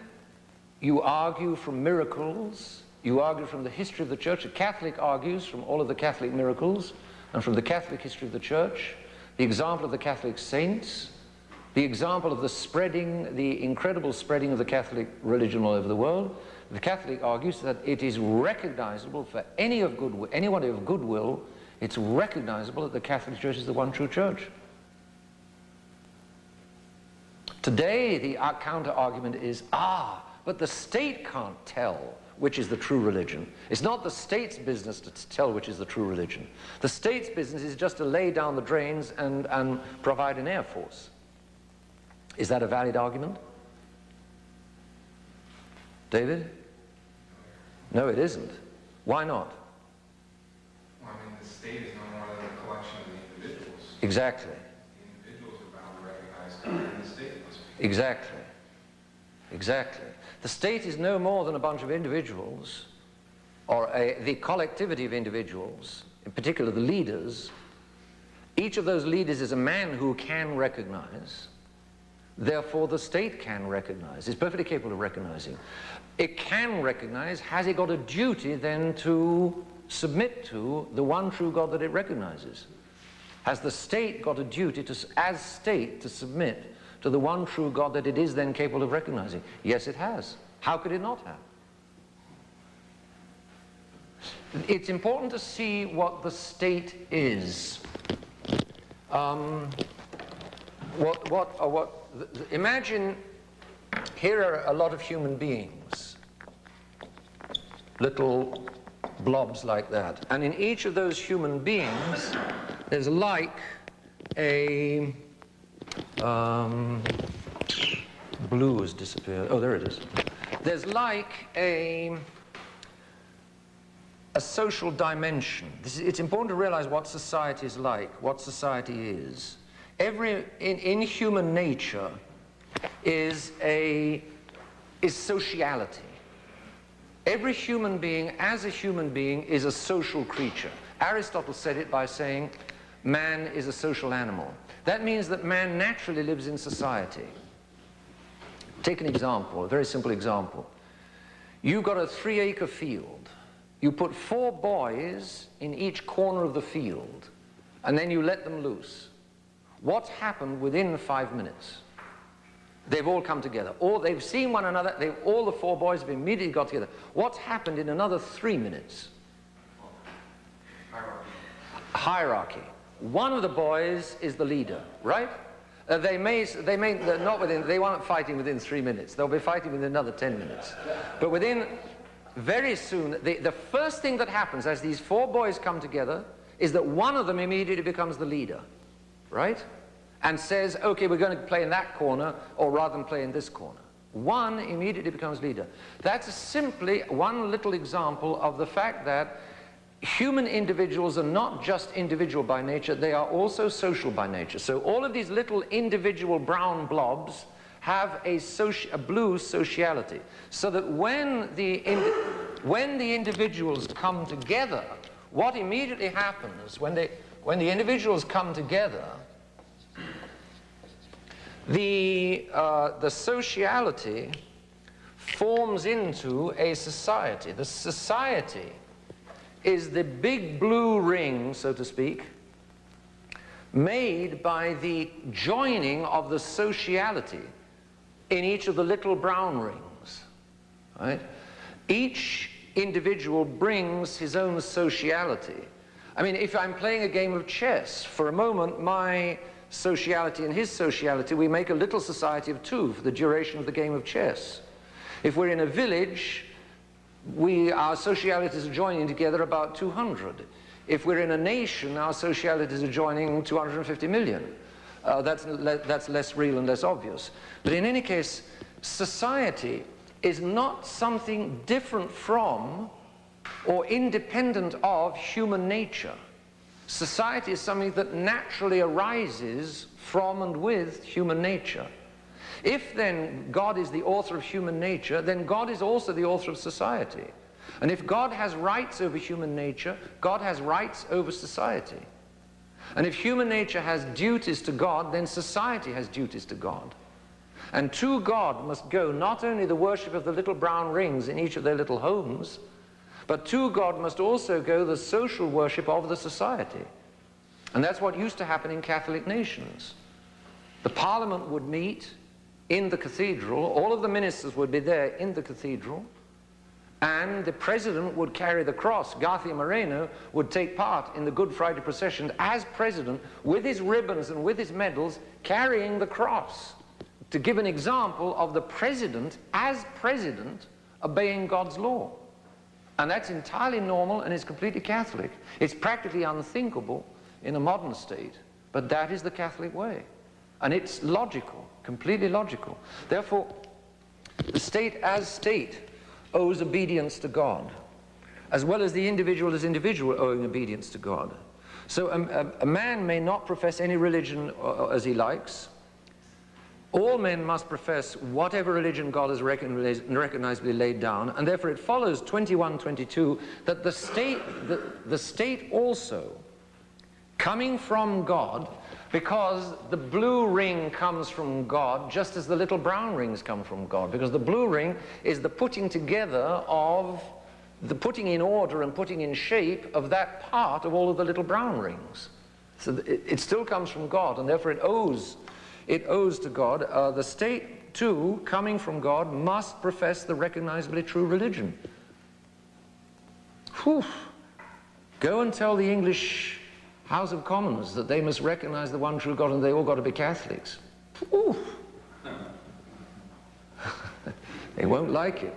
you argue from miracles, you argue from the history of the church. A Catholic argues from all of the Catholic miracles and from the Catholic history of the church, the example of the Catholic saints, the example of the spreading, the incredible spreading of the Catholic religion all over the world. The Catholic argues that it is recognizable for anyone of goodwill. It's recognizable that the Catholic Church is the one true church. Today, the counter-argument is, but the state can't tell which is the true religion. It's not the state's business to tell which is the true religion. The state's business is just to lay down the drains and provide an air force. Is that a valid argument? David? No, it isn't. Why not? Well, I mean, the state is no more than a collection of the individuals. Exactly. The individuals are bound to recognize God, and the state must be. Exactly. Exactly. The state is no more than a bunch of individuals, or the collectivity of individuals, in particular the leaders. Each of those leaders is a man who can recognize. Therefore, the state can recognize. It's perfectly capable of recognizing. It can recognize. Has it got a duty then to submit to the one true God that it recognizes? Has the state got a duty to, as state, to submit to the one true God that it is then capable of recognizing? Yes, it has. How could it not have? It's important to see what the state is. Imagine here are a lot of human beings, little blobs like that, and in each of those human beings there's like a blue has disappeared. Oh, there it is. There's like a social dimension. It's important to realize what society is like, what society is. In human nature is sociality. Every human being, as a human being, is a social creature. Aristotle said it by saying, man is a social animal. That means that man naturally lives in society. Take an example, a very simple example. You've got a 3-acre field. You put 4 boys in each corner of the field, and then you let them loose. What's happened within 5 minutes? They've all come together. Or they've seen one another. All the 4 boys have immediately got together. What's happened in another 3 minutes? Hierarchy. One of the boys is the leader, right? They weren't fighting within 3 minutes. They'll be fighting within another 10 minutes. But very soon, the first thing that happens as these 4 boys come together is that one of them immediately becomes the leader, right? And says, okay, we're going to play in that corner, or rather than play in this corner. One immediately becomes leader. That's simply one little example of the fact that human individuals are not just individual by nature, they are also social by nature. So all of these little individual brown blobs have a blue sociality, so that when the individuals come together, what immediately happens when the individuals come together, the sociality forms into a society. The society is the big blue ring, so to speak, made by the joining of the sociality in each of the little brown rings, right? Each individual brings his own sociality. I mean, if I'm playing a game of chess, for a moment, my sociality and his sociality, we make a little society of two for the duration of the game of chess. If we're in a village, our socialities are joining together about 200. If we're in a nation, our socialities are joining 250 million. That's less real and less obvious. But in any case, society is not something different from or independent of human nature. Society is something that naturally arises from and with human nature. If then God is the author of human nature, then God is also the author of society. And if God has rights over human nature, God has rights over society. And if human nature has duties to God, then society has duties to God. And to God must go not only the worship of the little brown rings in each of their little homes, but to God must also go the social worship of the society. And that's what used to happen in Catholic nations. The Parliament would meet in the cathedral, all of the ministers would be there in the cathedral, and the president would carry the cross. Garcia Moreno would take part in the Good Friday procession as president, with his ribbons and with his medals, carrying the cross, to give an example of the president, as president, obeying God's law. And that's entirely normal and is completely Catholic. It's practically unthinkable in a modern state, but that is the Catholic way. And it's logical, completely logical. Therefore, the state as state owes obedience to God, as well as the individual as individual owing obedience to God. So a man may not profess any religion as he likes. All men must profess whatever religion God has recognizably laid down, and therefore it follows 21:22 that the state also, coming from God, because the blue ring comes from God just as the little brown rings come from God, because the blue ring is the putting together of, the putting in order and putting in shape of that part of all of the little brown rings. So it still comes from God, and therefore it owes to God. The state, too, coming from God, must profess the recognizably true religion. Whew. Go and tell the English House of Commons that they must recognize the one true God and they all got to be Catholics. Ooh. They won't like it.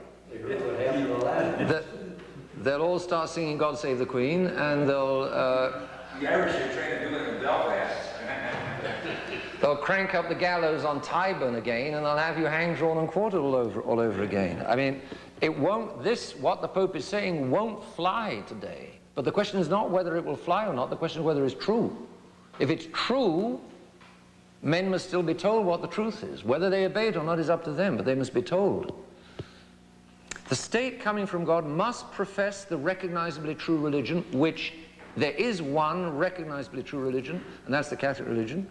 They'll all start singing God Save the Queen, and they'll... The Irish are trying to do it in Belfast. They'll crank up the gallows on Tyburn again, and they'll have you hanged, drawn, and quartered all over again. I mean, it won't... what the Pope is saying won't fly today. But the question is not whether it will fly or not, the question is whether it's true. If it's true, men must still be told what the truth is. Whether they obey it or not is up to them, but they must be told. The state coming from God must profess the recognizably true religion, which there is one recognizably true religion, and that's the Catholic religion,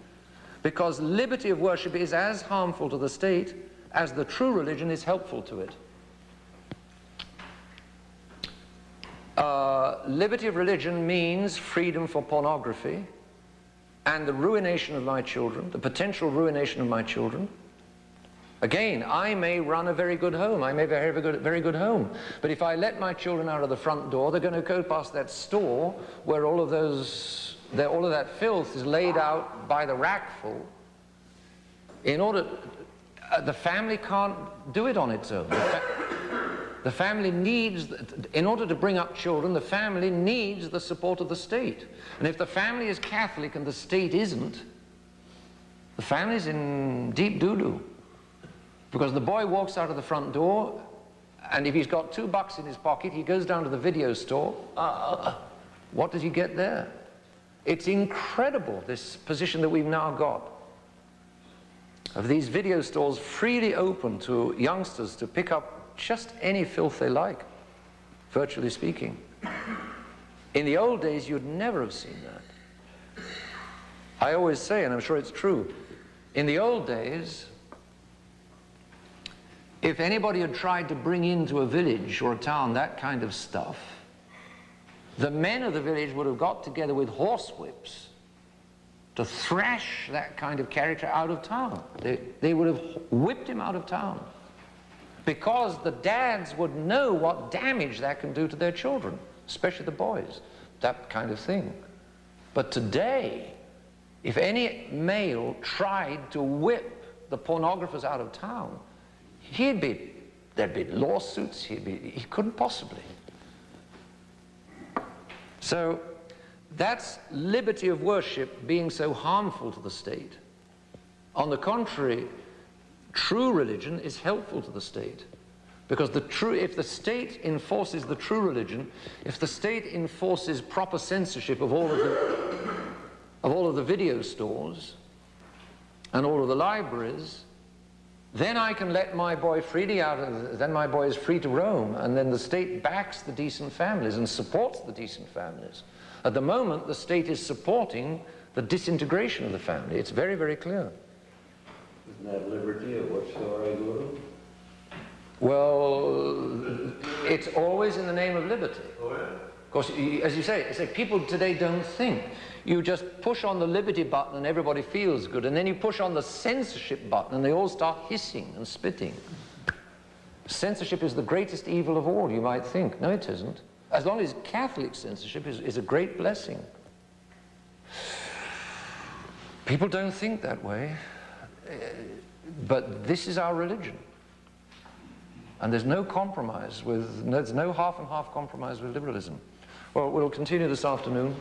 because liberty of worship is as harmful to the state as the true religion is helpful to it. Liberty of religion means freedom for pornography and the ruination of my children, the potential ruination of my children. Again, I may run a very good home, I may have a very good home, but if I let my children out of the front door, they're going to go past that store where all of that filth is laid out by the rackful. The family can't do it on its own. The family needs, in order to bring up children, the family needs the support of the state. And if the family is Catholic and the state isn't, the family's in deep doo-doo. Because the boy walks out of the front door, and if he's got $2 in his pocket, he goes down to the video store, What did he get there? It's incredible, this position that we've now got, of these video stores freely open to youngsters to pick up just any filth they like, virtually speaking. In the old days, you'd never have seen that. I always say, and I'm sure it's true, in the old days, if anybody had tried to bring into a village or a town that kind of stuff, the men of the village would have got together with horsewhips to thrash that kind of character out of town. They would have whipped him out of town, because the dads would know what damage that can do to their children, especially the boys, that kind of thing. But today, if any male tried to whip the pornographers out of town, there'd be lawsuits, he couldn't possibly. So that's liberty of worship being so harmful to the state. On the contrary, true religion is helpful to the state, because if the state enforces the true religion, if the state enforces proper censorship of all of the video stores and all of the libraries, then I can let my boy freely out, then my boy is free to roam, and then the state backs the decent families and supports the decent families. At the moment, the state is supporting the disintegration of the family. It's very, very clear. Isn't that liberty, or what's the right word? Well, it's always in the name of liberty. Oh, yeah. Of course, as you say, people today don't think. You just push on the liberty button and everybody feels good, and then you push on the censorship button and they all start hissing and spitting. Censorship is the greatest evil of all, you might think. No, it isn't. As long as Catholic censorship is a great blessing. People don't think that way, but this is our religion. And there's no compromise there's no half and half compromise with liberalism. Well, we'll continue this afternoon.